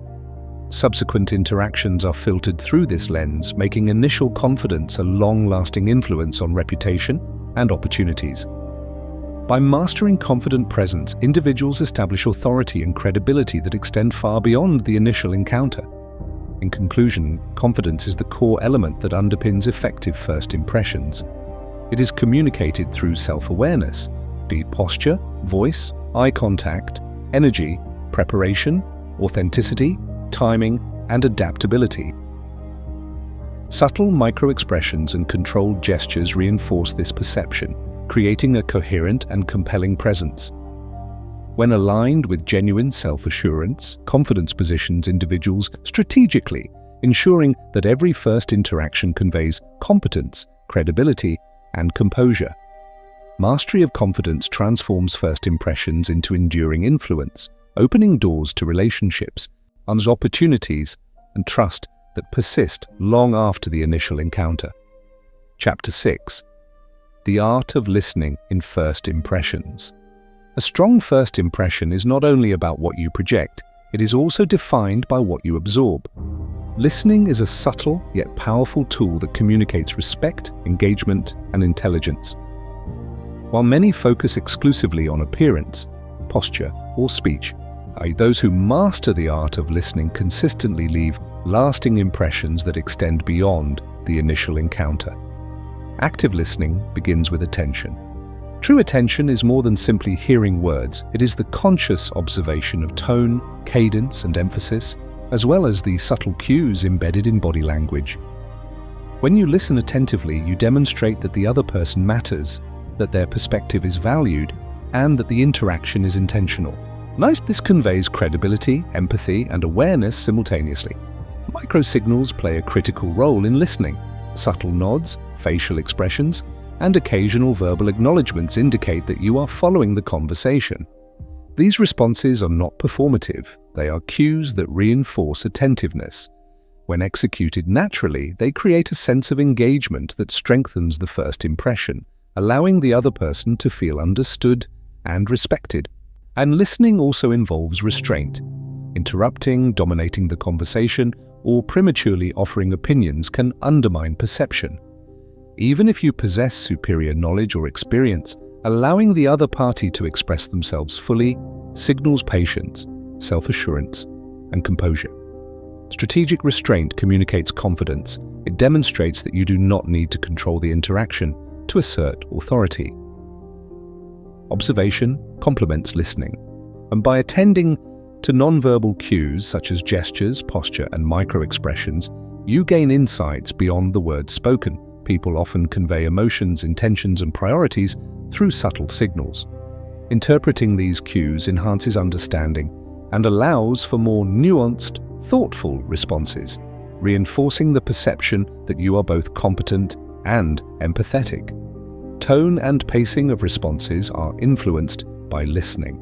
Subsequent interactions are filtered through this lens, making initial confidence a long-lasting influence on reputation and opportunities. By mastering confident presence, individuals establish authority and credibility that extend far beyond the initial encounter. In conclusion, confidence is the core element that underpins effective first impressions. It is communicated through self-awareness, be it posture, voice, eye contact, energy, preparation, authenticity, timing, and adaptability. Subtle micro-expressions and controlled gestures reinforce this perception, creating a coherent and compelling presence. When aligned with genuine self-assurance, confidence positions individuals strategically, ensuring that every first interaction conveys competence, credibility, and composure. Mastery of confidence transforms first impressions into enduring influence, opening doors to relationships, opportunities, and trust that persist long after the initial encounter. Chapter 6. The Art of Listening in First Impressions. A strong first impression is not only about what you project, it is also defined by what you absorb. Listening is a subtle yet powerful tool that communicates respect, engagement, and intelligence. While many focus exclusively on appearance, posture, or speech, those who master the art of listening consistently leave lasting impressions that extend beyond the initial encounter. Active listening begins with attention. True attention is more than simply hearing words. It is the conscious observation of tone, cadence, and emphasis, as well as the subtle cues embedded in body language. When you listen attentively, you demonstrate that the other person matters, that their perspective is valued, and that the interaction is intentional. This conveys credibility, empathy, and awareness simultaneously. Microsignals play a critical role in listening. Subtle nods, facial expressions, and occasional verbal acknowledgements indicate that you are following the conversation. These responses are not performative. They are cues that reinforce attentiveness. When executed naturally, they create a sense of engagement that strengthens the first impression, allowing the other person to feel understood and respected. And listening also involves restraint. Interrupting, dominating the conversation, or prematurely offering opinions can undermine perception. Even if you possess superior knowledge or experience, allowing the other party to express themselves fully signals patience, self-assurance, and composure. Strategic restraint communicates confidence. It demonstrates that you do not need to control the interaction to assert authority. Observation complements listening, and by attending to nonverbal cues such as gestures, posture, and micro-expressions, you gain insights beyond the words spoken. People often convey emotions, intentions, and priorities through subtle signals. Interpreting these cues enhances understanding and allows for more nuanced, thoughtful responses, reinforcing the perception that you are both competent and empathetic. Tone and pacing of responses are influenced by listening.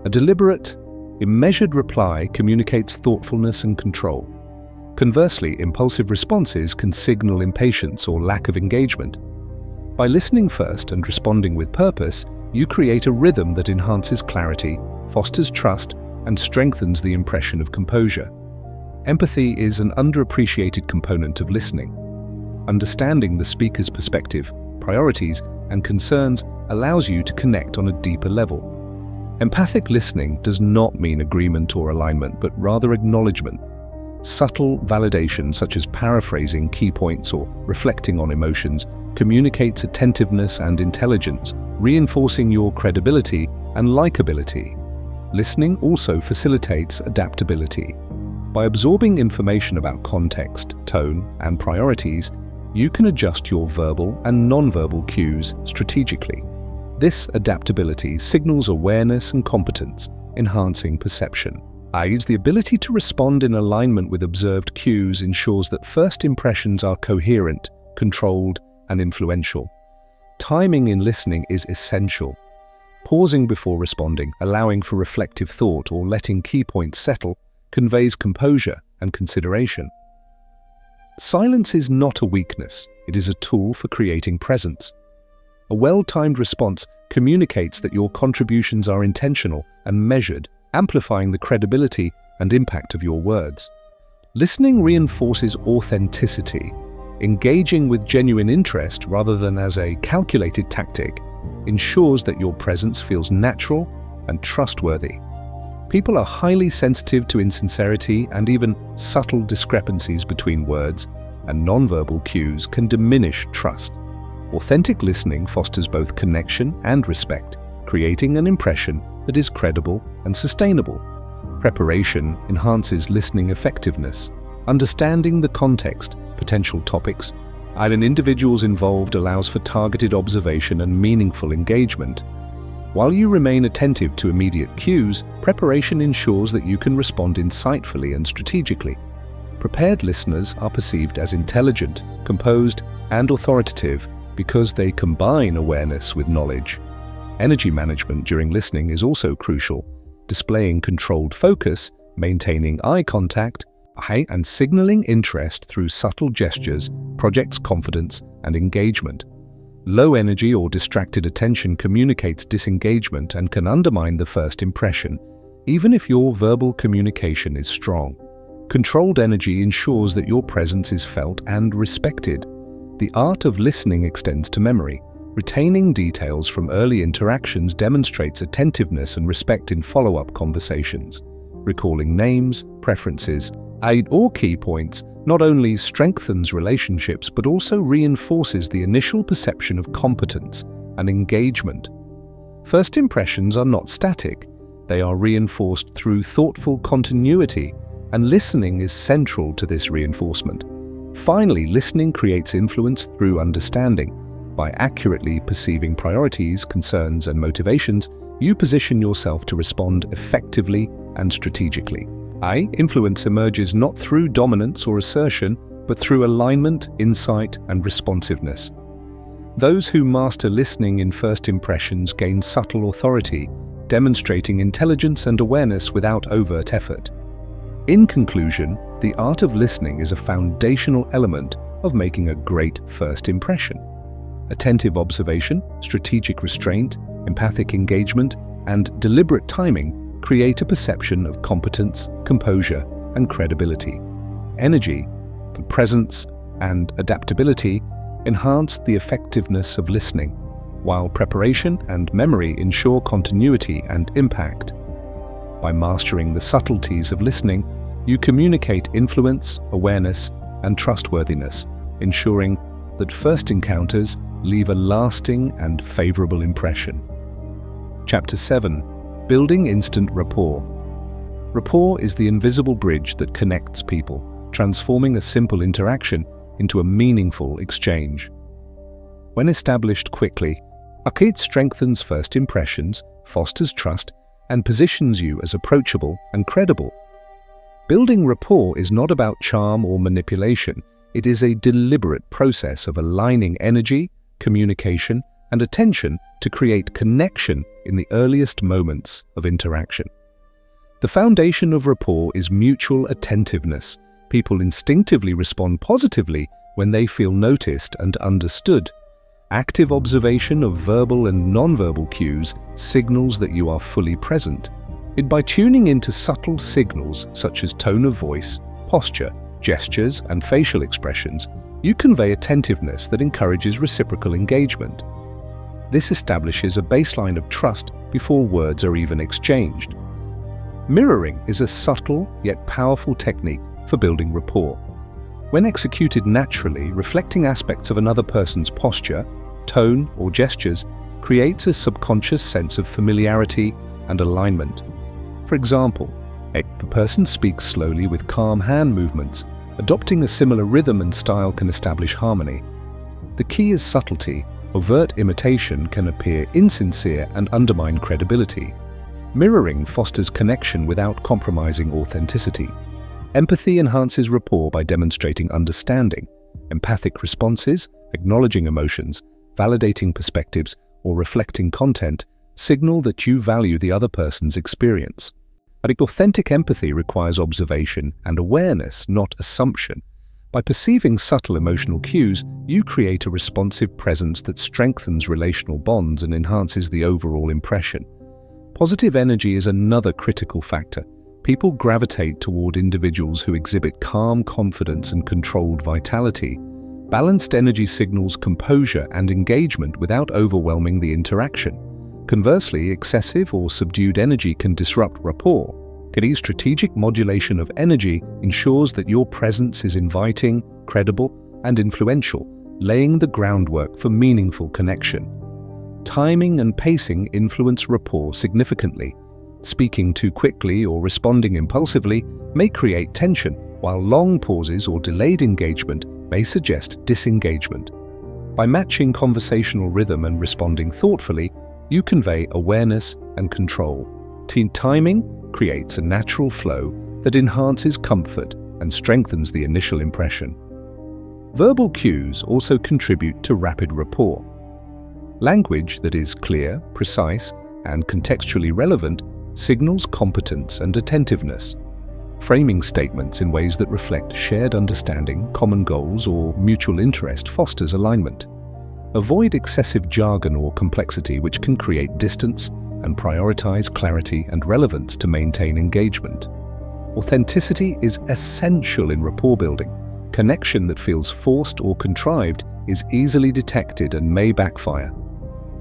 A deliberate, measured reply communicates thoughtfulness and control. Conversely, impulsive responses can signal impatience or lack of engagement. By listening first and responding with purpose, you create a rhythm that enhances clarity, fosters trust, and strengthens the impression of composure. Empathy is an underappreciated component of listening. Understanding the speaker's perspective, priorities, and concerns allows you to connect on a deeper level. Empathic listening does not mean agreement or alignment, but rather acknowledgement. Subtle validation, such as paraphrasing key points or reflecting on emotions, communicates attentiveness and intelligence, reinforcing your credibility and likability. Listening also facilitates adaptability. By absorbing information about context, tone, and priorities, you can adjust your verbal and nonverbal cues strategically. This adaptability signals awareness and competence, enhancing perception. The ability to respond in alignment with observed cues ensures that first impressions are coherent, controlled, and influential. Timing in listening is essential. Pausing before responding, allowing for reflective thought, or letting key points settle, conveys composure and consideration. Silence is not a weakness, it is a tool for creating presence. A well-timed response communicates that your contributions are intentional and measured, amplifying the credibility and impact of your words. Listening reinforces authenticity. Engaging with genuine interest rather than as a calculated tactic ensures that your presence feels natural and trustworthy. People are highly sensitive to insincerity, and even subtle discrepancies between words and nonverbal cues can diminish trust. Authentic listening fosters both connection and respect, creating an impression that is credible and sustainable. Preparation enhances listening effectiveness. Understanding the context, potential topics, and an individuals involved allows for targeted observation and meaningful engagement. While you remain attentive to immediate cues, preparation ensures that you can respond insightfully and strategically. Prepared listeners are perceived as intelligent, composed, and authoritative because they combine awareness with knowledge. Energy management during listening is also crucial. Displaying controlled focus, maintaining eye contact, and signaling interest through subtle gestures projects confidence and engagement. Low energy or distracted attention communicates disengagement and can undermine the first impression, even if your verbal communication is strong. Controlled energy ensures that your presence is felt and respected. The art of listening extends to memory. Retaining details from early interactions demonstrates attentiveness and respect in follow-up conversations. Recalling names, preferences, or key points not only strengthens relationships but also reinforces the initial perception of competence and engagement. First impressions are not static. They are reinforced through thoughtful continuity, and listening is central to this reinforcement. Finally, listening creates influence through understanding. By accurately perceiving priorities, concerns, and motivations, you position yourself to respond effectively and strategically. Influence emerges not through dominance or assertion, but through alignment, insight, and responsiveness. Those who master listening in first impressions gain subtle authority, demonstrating intelligence and awareness without overt effort. In conclusion, the art of listening is a foundational element of making a great first impression. Attentive observation, strategic restraint, empathic engagement, and deliberate timing create a perception of competence, composure, and credibility. Energy, presence, and adaptability enhance the effectiveness of listening, while preparation and memory ensure continuity and impact. By mastering the subtleties of listening, you communicate influence, awareness, and trustworthiness, ensuring that first encounters leave a lasting and favorable impression. Chapter 7. Building instant rapport. Rapport is the invisible bridge that connects people, transforming a simple interaction into a meaningful exchange. when established quickly, it strengthens first impressions, fosters trust, and positions you as approachable and credible. Building rapport is not about charm or manipulation. It is a deliberate process of aligning energy, communication, and attention to create connection in the earliest moments of interaction. The foundation of rapport is mutual attentiveness. People instinctively respond positively when they feel noticed and understood. Active observation of verbal and nonverbal cues signals that you are fully present. By tuning into subtle signals such as tone of voice, posture, gestures, and facial expressions, you convey attentiveness that encourages reciprocal engagement. This establishes a baseline of trust before words are even exchanged. Mirroring is a subtle yet powerful technique for building rapport. When executed naturally, reflecting aspects of another person's posture, tone, or gestures creates a subconscious sense of familiarity and alignment. For example, a person speaks slowly with calm hand movements. Adopting a similar rhythm and style can establish harmony. The key is subtlety. Overt imitation can appear insincere and undermine credibility. Mirroring fosters connection without compromising authenticity. Empathy enhances rapport by demonstrating understanding. Empathic responses, acknowledging emotions, validating perspectives, or reflecting content signal that you value the other person's experience. But authentic empathy requires observation and awareness, not assumption. By perceiving subtle emotional cues, you create a responsive presence that strengthens relational bonds and enhances the overall impression. Positive energy is another critical factor. People gravitate toward individuals who exhibit calm confidence and controlled vitality. Balanced energy signals composure and engagement without overwhelming the interaction. Conversely, excessive or subdued energy can disrupt rapport. Strategic modulation of energy ensures that your presence is inviting, credible, and influential, laying the groundwork for meaningful connection. Timing and pacing influence rapport significantly. Speaking too quickly or responding impulsively may create tension, while long pauses or delayed engagement may suggest disengagement. By matching conversational rhythm and responding thoughtfully, you convey awareness and control. Timing creates a natural flow that enhances comfort and strengthens the initial impression. Verbal cues also contribute to rapid rapport. Language that is clear, precise, and contextually relevant signals competence and attentiveness. Framing statements in ways that reflect shared understanding, common goals, or mutual interest fosters alignment. Avoid excessive jargon or complexity which can create distance, and prioritize clarity and relevance to maintain engagement. Authenticity is essential in rapport building. Connection that feels forced or contrived is easily detected and may backfire.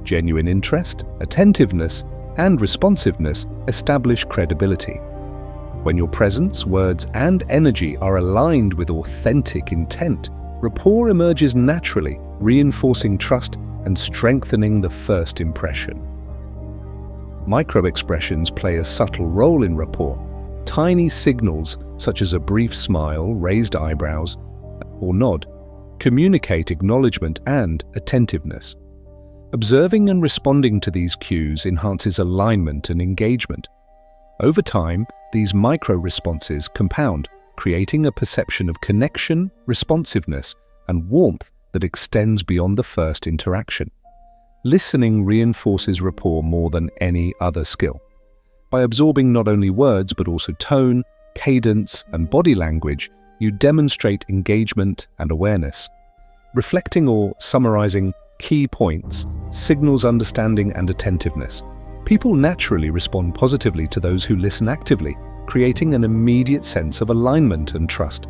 Genuine interest, attentiveness, and responsiveness establish credibility. When your presence, words, and energy are aligned with authentic intent, rapport emerges naturally, reinforcing trust and strengthening the first impression. Micro-expressions play a subtle role in rapport. Tiny signals, such as a brief smile, raised eyebrows, or nod, communicate acknowledgement and attentiveness. Observing and responding to these cues enhances alignment and engagement. Over time, these micro-responses compound, creating a perception of connection, responsiveness, and warmth that extends beyond the first interaction. Listening reinforces rapport more than any other skill. By absorbing not only words but also tone, cadence, and body language, you demonstrate engagement and awareness. Reflecting or summarizing key points signals understanding and attentiveness. People naturally respond positively to those who listen actively, creating an immediate sense of alignment and trust.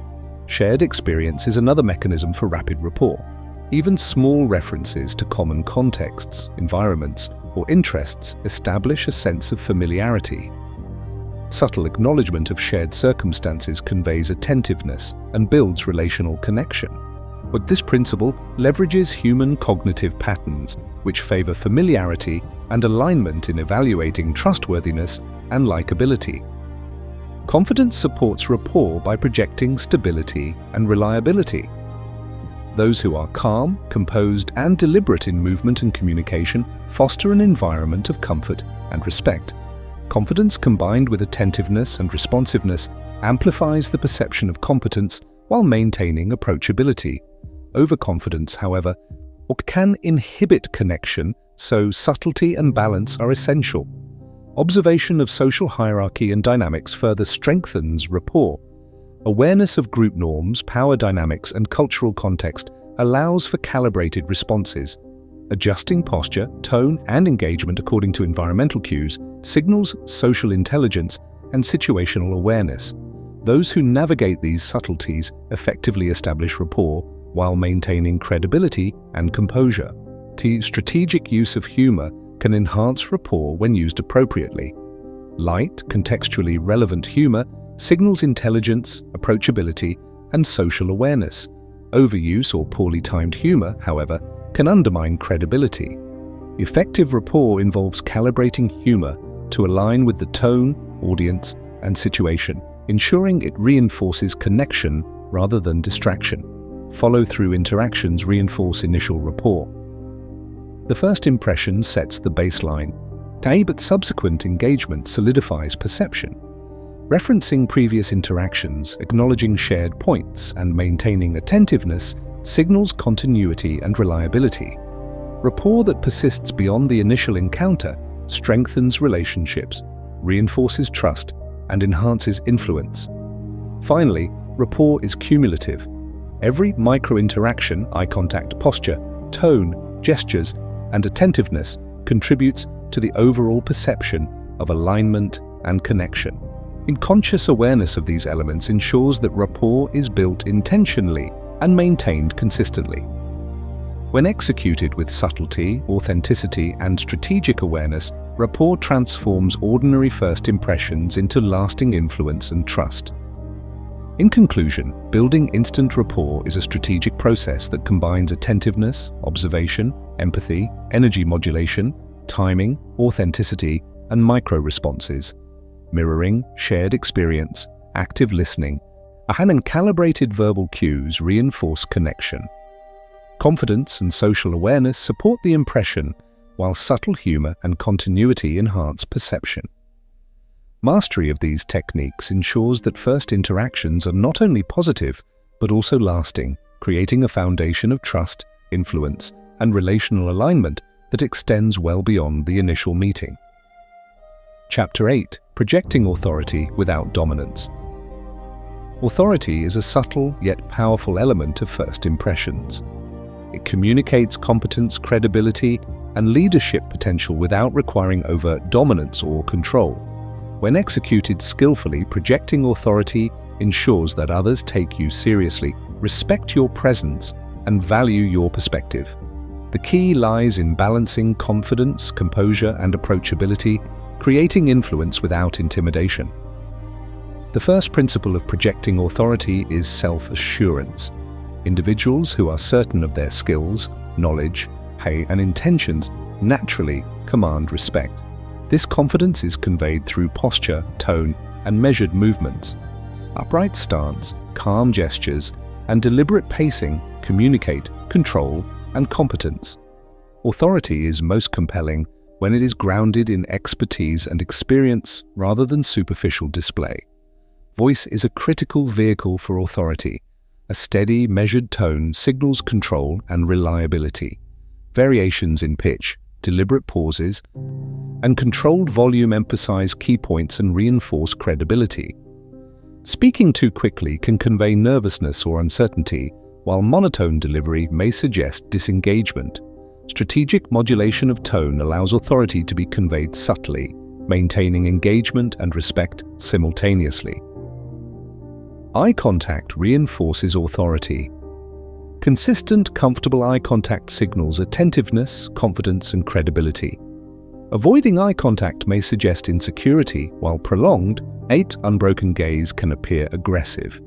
Shared experience is another mechanism for rapid rapport. Even small references to common contexts, environments, or interests establish a sense of familiarity. Subtle acknowledgement of shared circumstances conveys attentiveness and builds relational connection. But this principle leverages human cognitive patterns, which favor familiarity and alignment in evaluating trustworthiness and likability. Confidence supports rapport by projecting stability and reliability. Those who are calm, composed, and deliberate in movement and communication foster an environment of comfort and respect. Confidence combined with attentiveness and responsiveness amplifies the perception of competence while maintaining approachability. Overconfidence, however, can inhibit connection, so subtlety and balance are essential. Observation of social hierarchy and dynamics further strengthens rapport. Awareness of group norms, power dynamics, and cultural context allows for calibrated responses. Adjusting posture, tone, and engagement according to environmental cues signals social intelligence and situational awareness. Those who navigate these subtleties effectively establish rapport while maintaining credibility and composure. Strategic use of humor can enhance rapport when used appropriately. Light, contextually relevant humor signals intelligence, approachability, and social awareness. Overuse or poorly timed humor, however, can undermine credibility. Effective rapport involves calibrating humor to align with the tone, audience, and situation, ensuring it reinforces connection rather than distraction. Follow-through interactions reinforce initial rapport. The first impression sets the baseline, but subsequent engagement solidifies perception. Referencing previous interactions, acknowledging shared points, and maintaining attentiveness signals continuity and reliability. Rapport that persists beyond the initial encounter strengthens relationships, reinforces trust, and enhances influence. Finally, rapport is cumulative. Every micro-interaction, eye contact, posture, tone, gestures, and attentiveness contributes to the overall perception of alignment and connection. Conscious awareness of these elements ensures that rapport is built intentionally and maintained consistently. When executed with subtlety, authenticity, and strategic awareness, rapport transforms ordinary first impressions into lasting influence and trust. In conclusion, building instant rapport is a strategic process that combines attentiveness, observation, empathy, energy modulation, timing, authenticity, and micro-responses. Mirroring, shared experience, active listening, and calibrated verbal cues reinforce connection. Confidence and social awareness support the impression, while subtle humor and continuity enhance perception. Mastery of these techniques ensures that first interactions are not only positive, but also lasting, creating a foundation of trust, influence, and relational alignment that extends well beyond the initial meeting. Chapter 8: Projecting Authority Without Dominance. Authority is a subtle yet powerful element of first impressions. It communicates competence, credibility, and leadership potential without requiring overt dominance or control. When executed skillfully, projecting authority ensures that others take you seriously, respect your presence, and value your perspective. The key lies in balancing confidence, composure, and approachability, creating influence without intimidation. The first principle of projecting authority is self-assurance. Individuals who are certain of their skills, knowledge, and intentions naturally command respect. This confidence is conveyed through posture, tone, and measured movements. Upright stance, calm gestures, and deliberate pacing communicate control and competence. Authority is most compelling when it is grounded in expertise and experience rather than superficial display. Voice is a critical vehicle for authority. A steady, measured tone signals control and reliability. Variations in pitch, deliberate pauses, and controlled volume emphasize key points and reinforce credibility. Speaking too quickly can convey nervousness or uncertainty, while monotone delivery may suggest disengagement. Strategic modulation of tone allows authority to be conveyed subtly, maintaining engagement and respect simultaneously. Eye contact reinforces authority. Consistent, comfortable eye contact signals attentiveness, confidence, and credibility. Avoiding eye contact may suggest insecurity, while prolonged, unbroken gaze can appear aggressive.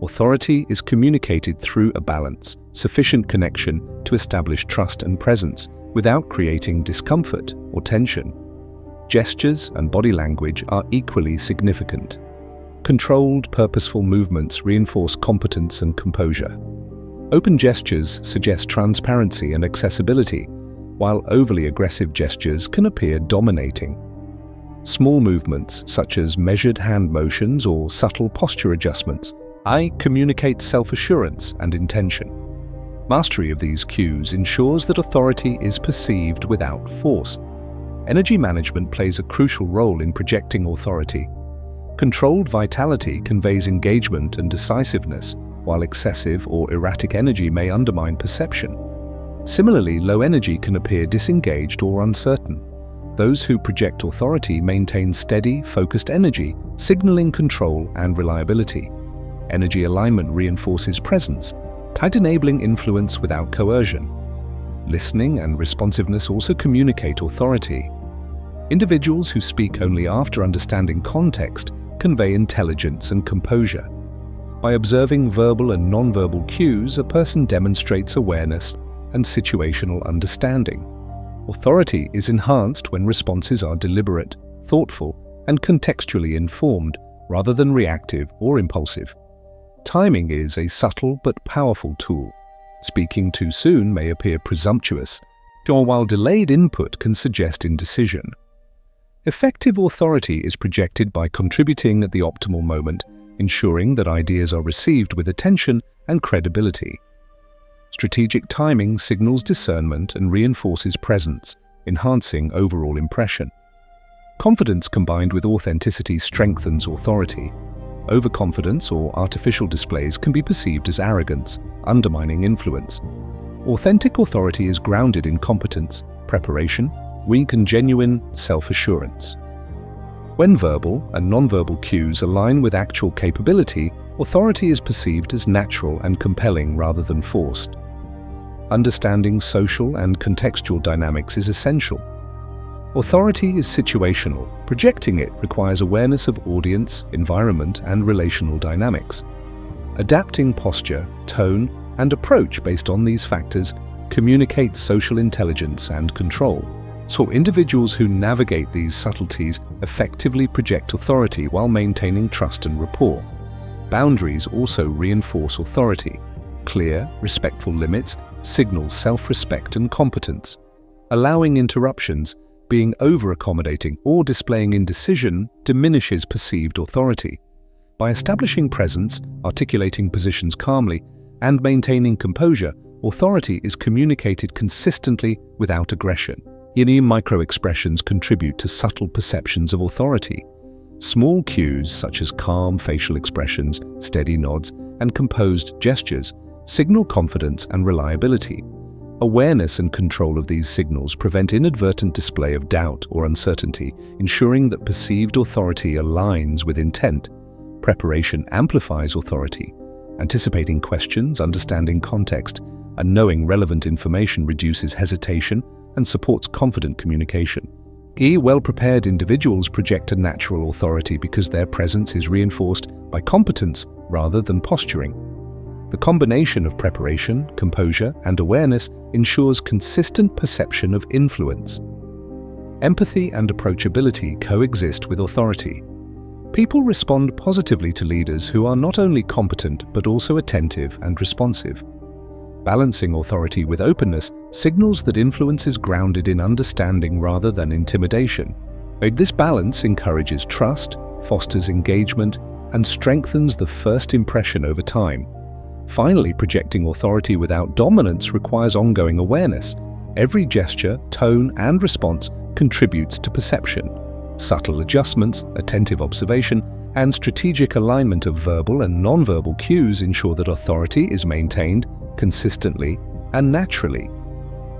Authority is communicated through a balance, sufficient connection to establish trust and presence without creating discomfort or tension. Gestures and body language are equally significant. Controlled, purposeful movements reinforce competence and composure. Open gestures suggest transparency and accessibility, while overly aggressive gestures can appear dominating. Small movements, such as measured hand motions or subtle posture adjustments, communicate self-assurance and intention. Mastery of these cues ensures that authority is perceived without force. Energy management plays a crucial role in projecting authority. Controlled vitality conveys engagement and decisiveness, while excessive or erratic energy may undermine perception. Similarly, low energy can appear disengaged or uncertain. Those who project authority maintain steady, focused energy, signaling control and reliability. Energy alignment reinforces presence, tight enabling influence without coercion. Listening and responsiveness also communicate authority. Individuals who speak only after understanding context convey intelligence and composure. By observing verbal and nonverbal cues, a person demonstrates awareness and situational understanding. Authority is enhanced when responses are deliberate, thoughtful, and contextually informed, rather than reactive or impulsive. Timing is a subtle but powerful tool. Speaking too soon may appear presumptuous, while delayed input can suggest indecision. Effective authority is projected by contributing at the optimal moment, ensuring that ideas are received with attention and credibility. Strategic timing signals discernment and reinforces presence, enhancing overall impression. Confidence combined with authenticity strengthens authority. Overconfidence or artificial displays can be perceived as arrogance, undermining influence. Authentic authority is grounded in competence, preparation, weak and genuine self-assurance. When verbal and nonverbal cues align with actual capability, authority is perceived as natural and compelling rather than forced. Understanding social and contextual dynamics is essential. Authority is situational. Projecting it requires awareness of audience, environment, and relational dynamics. Adapting posture, tone, and approach based on these factors communicates social intelligence and control. So individuals who navigate these subtleties effectively project authority while maintaining trust and rapport. Boundaries also reinforce authority. Clear, respectful limits signal self-respect and competence. Allowing interruptions, being over-accommodating, or displaying indecision diminishes perceived authority. By establishing presence, articulating positions calmly, and maintaining composure, authority is communicated consistently without aggression. Micro-expressions contribute to subtle perceptions of authority. Small cues such as calm facial expressions, steady nods, and composed gestures signal confidence and reliability. Awareness and control of these signals prevent inadvertent display of doubt or uncertainty, ensuring that perceived authority aligns with intent. Preparation amplifies authority. Anticipating questions, understanding context, and knowing relevant information reduces hesitation and supports confident communication. Well-prepared individuals project a natural authority because their presence is reinforced by competence rather than posturing. The combination of preparation, composure, and awareness ensures consistent perception of influence. Empathy and approachability coexist with authority. People respond positively to leaders who are not only competent but also attentive and responsive. Balancing authority with openness signals that influence is grounded in understanding rather than intimidation. This balance encourages trust, fosters engagement, and strengthens the first impression over time. Finally, projecting authority without dominance requires ongoing awareness. Every gesture, tone, and response contributes to perception. Subtle adjustments, attentive observation, and strategic alignment of verbal and nonverbal cues ensure that authority is maintained consistently and naturally.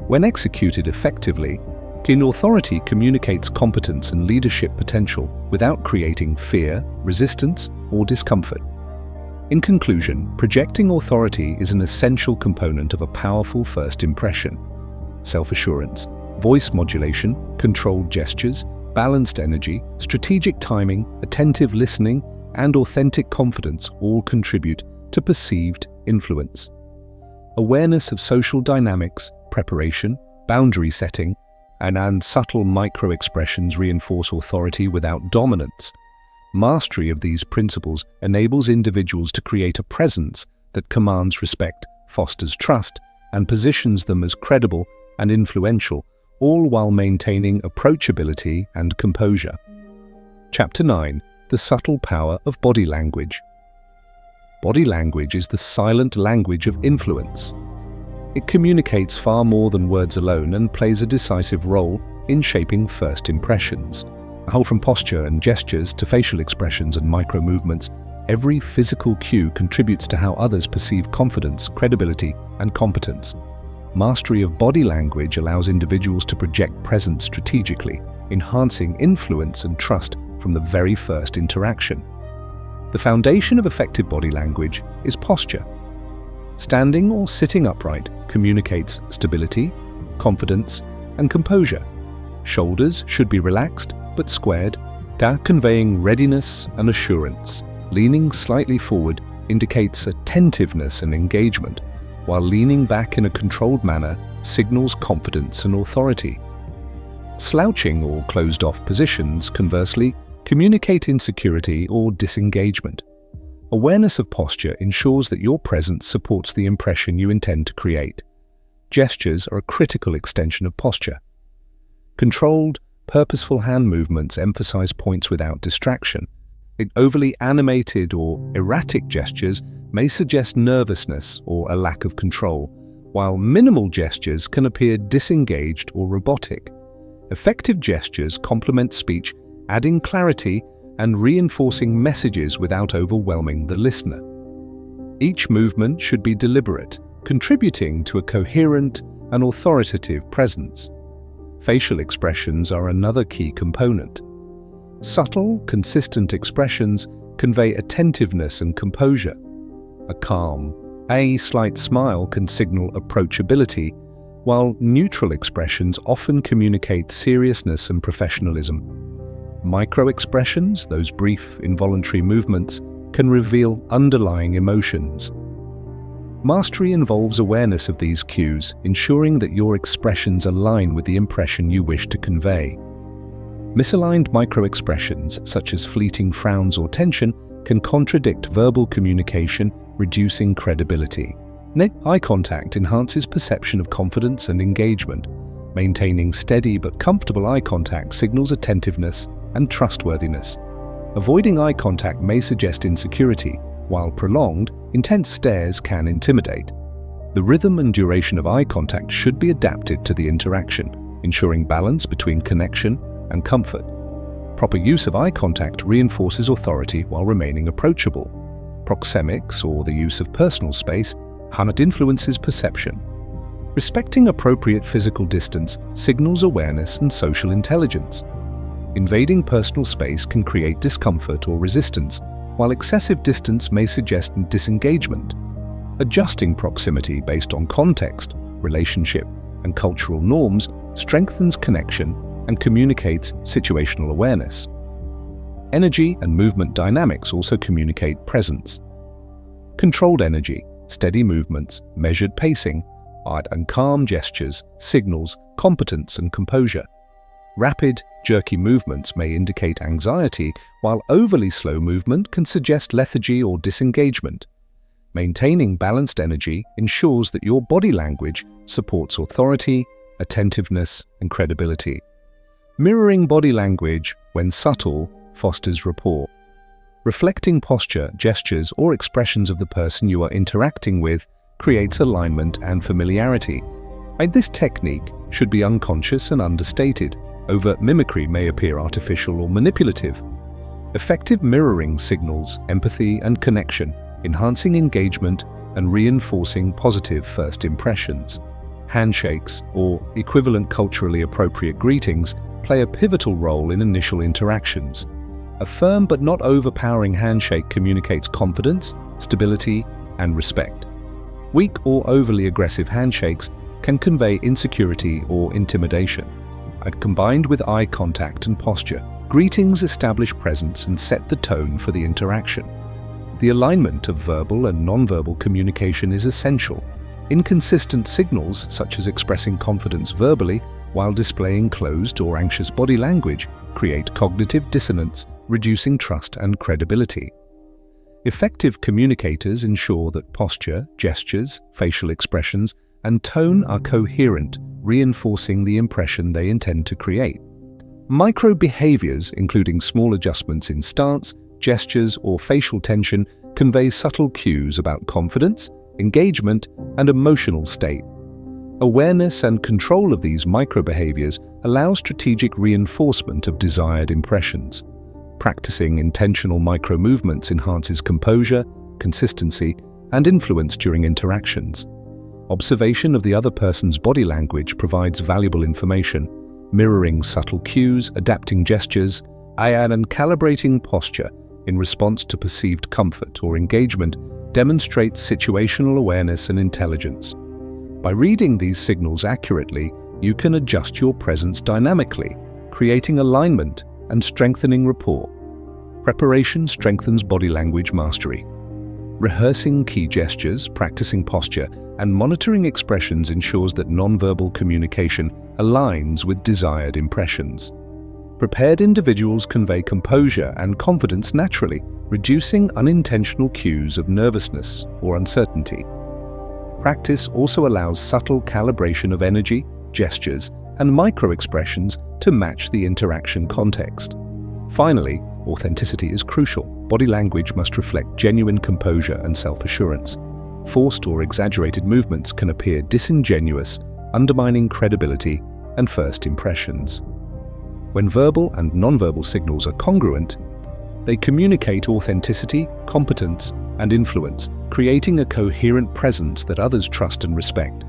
When executed effectively, authority communicates competence and leadership potential without creating fear, resistance, or discomfort. In conclusion, projecting authority is an essential component of a powerful first impression. Self-assurance, voice modulation, controlled gestures, balanced energy, strategic timing, attentive listening, and authentic confidence all contribute to perceived influence. Awareness of social dynamics, preparation, boundary setting, and subtle micro-expressions reinforce authority without dominance. Mastery of these principles enables individuals to create a presence that commands respect, fosters trust, and positions them as credible and influential, all while maintaining approachability and composure. Chapter 9. The subtle power of body language. Body language is the silent language of influence. It communicates far more than words alone and plays a decisive role in shaping first impressions. From posture and gestures to facial expressions and micro-movements, every physical cue contributes to how others perceive confidence, credibility, and competence. Mastery of body language allows individuals to project presence strategically, enhancing influence and trust from the very first interaction. The foundation of effective body language is posture. Standing or sitting upright communicates stability, confidence, and composure. Shoulders should be relaxed but squared, conveying readiness and assurance. Leaning slightly forward indicates attentiveness and engagement, while leaning back in a controlled manner signals confidence and authority. Slouching or closed-off positions, conversely, communicate insecurity or disengagement. Awareness of posture ensures that your presence supports the impression you intend to create. Gestures are a critical extension of posture. Controlled, purposeful hand movements emphasize points without distraction. Overly animated or erratic gestures may suggest nervousness or a lack of control, while minimal gestures can appear disengaged or robotic. Effective gestures complement speech, adding clarity and reinforcing messages without overwhelming the listener. Each movement should be deliberate, contributing to a coherent and authoritative presence. Facial expressions are another key component. Subtle, consistent expressions convey attentiveness and composure. A slight smile can signal approachability, while neutral expressions often communicate seriousness and professionalism. Micro-expressions, those brief, involuntary movements, can reveal underlying emotions. Mastery involves awareness of these cues, ensuring that your expressions align with the impression you wish to convey. Misaligned micro-expressions, such as fleeting frowns or tension, can contradict verbal communication, reducing credibility. Eye contact enhances perception of confidence and engagement. Maintaining steady but comfortable eye contact signals attentiveness and trustworthiness. Avoiding eye contact may suggest insecurity, while prolonged, intense stares can intimidate. The rhythm and duration of eye contact should be adapted to the interaction, ensuring balance between connection and comfort. Proper use of eye contact reinforces authority while remaining approachable. Proxemics, or the use of personal space, influences perception. Respecting appropriate physical distance signals awareness and social intelligence. Invading personal space can create discomfort or resistance, while excessive distance may suggest disengagement. Adjusting proximity based on context, relationship, and cultural norms strengthens connection and communicates situational awareness. Energy and movement dynamics also communicate presence. Controlled energy, steady movements, measured pacing, and calm gestures signals competence and composure. Rapid, jerky movements may indicate anxiety, while overly slow movement can suggest lethargy or disengagement. Maintaining balanced energy ensures that your body language supports authority, attentiveness, and credibility. Mirroring body language, when subtle, fosters rapport. Reflecting posture, gestures, or expressions of the person you are interacting with creates alignment and familiarity. This technique should be unconscious and understated. Overt mimicry may appear artificial or manipulative. Effective mirroring signals empathy and connection, enhancing engagement and reinforcing positive first impressions. Handshakes, or equivalent culturally appropriate greetings, play a pivotal role in initial interactions. A firm but not overpowering handshake communicates confidence, stability, and respect. Weak or overly aggressive handshakes can convey insecurity or intimidation. Combined with eye contact and posture, greetings establish presence and set the tone for the interaction. The alignment of verbal and nonverbal communication is essential. Inconsistent signals, such as expressing confidence verbally while displaying closed or anxious body language, create cognitive dissonance, reducing trust and credibility. Effective communicators ensure that posture, gestures, facial expressions, and tone are coherent, reinforcing the impression they intend to create. Micro-behaviors, including small adjustments in stance, gestures, or facial tension, convey subtle cues about confidence, engagement, and emotional state. Awareness and control of these micro-behaviors allow strategic reinforcement of desired impressions. Practicing intentional micro-movements enhances composure, consistency, and influence during interactions. Observation of the other person's body language provides valuable information, mirroring subtle cues, adapting gestures, and calibrating posture in response to perceived comfort or engagement demonstrates situational awareness and intelligence. By reading these signals accurately, you can adjust your presence dynamically, creating alignment and strengthening rapport. Preparation strengthens body language mastery. Rehearsing key gestures, practicing posture, and monitoring expressions ensures that nonverbal communication aligns with desired impressions. Prepared individuals convey composure and confidence naturally, reducing unintentional cues of nervousness or uncertainty. Practice also allows subtle calibration of energy, gestures, and micro-expressions to match the interaction context. Finally, authenticity is crucial. Body language must reflect genuine composure and self-assurance. Forced or exaggerated movements can appear disingenuous, undermining credibility and first impressions. When verbal and nonverbal signals are congruent, they communicate authenticity, competence, and influence, creating a coherent presence that others trust and respect.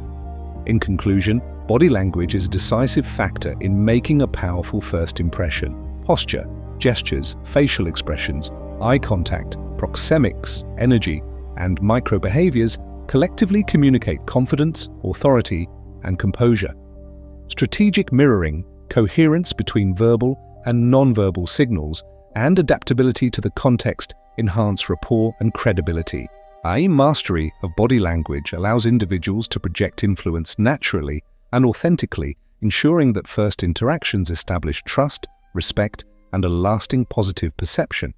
In conclusion, body language is a decisive factor in making a powerful first impression. Posture, gestures, facial expressions, eye contact, proxemics, energy, and micro-behaviors collectively communicate confidence, authority, and composure. Strategic mirroring, coherence between verbal and nonverbal signals, and adaptability to the context enhance rapport and credibility. Mastery of body language allows individuals to project influence naturally and authentically, ensuring that first interactions establish trust, respect, and a lasting positive perception.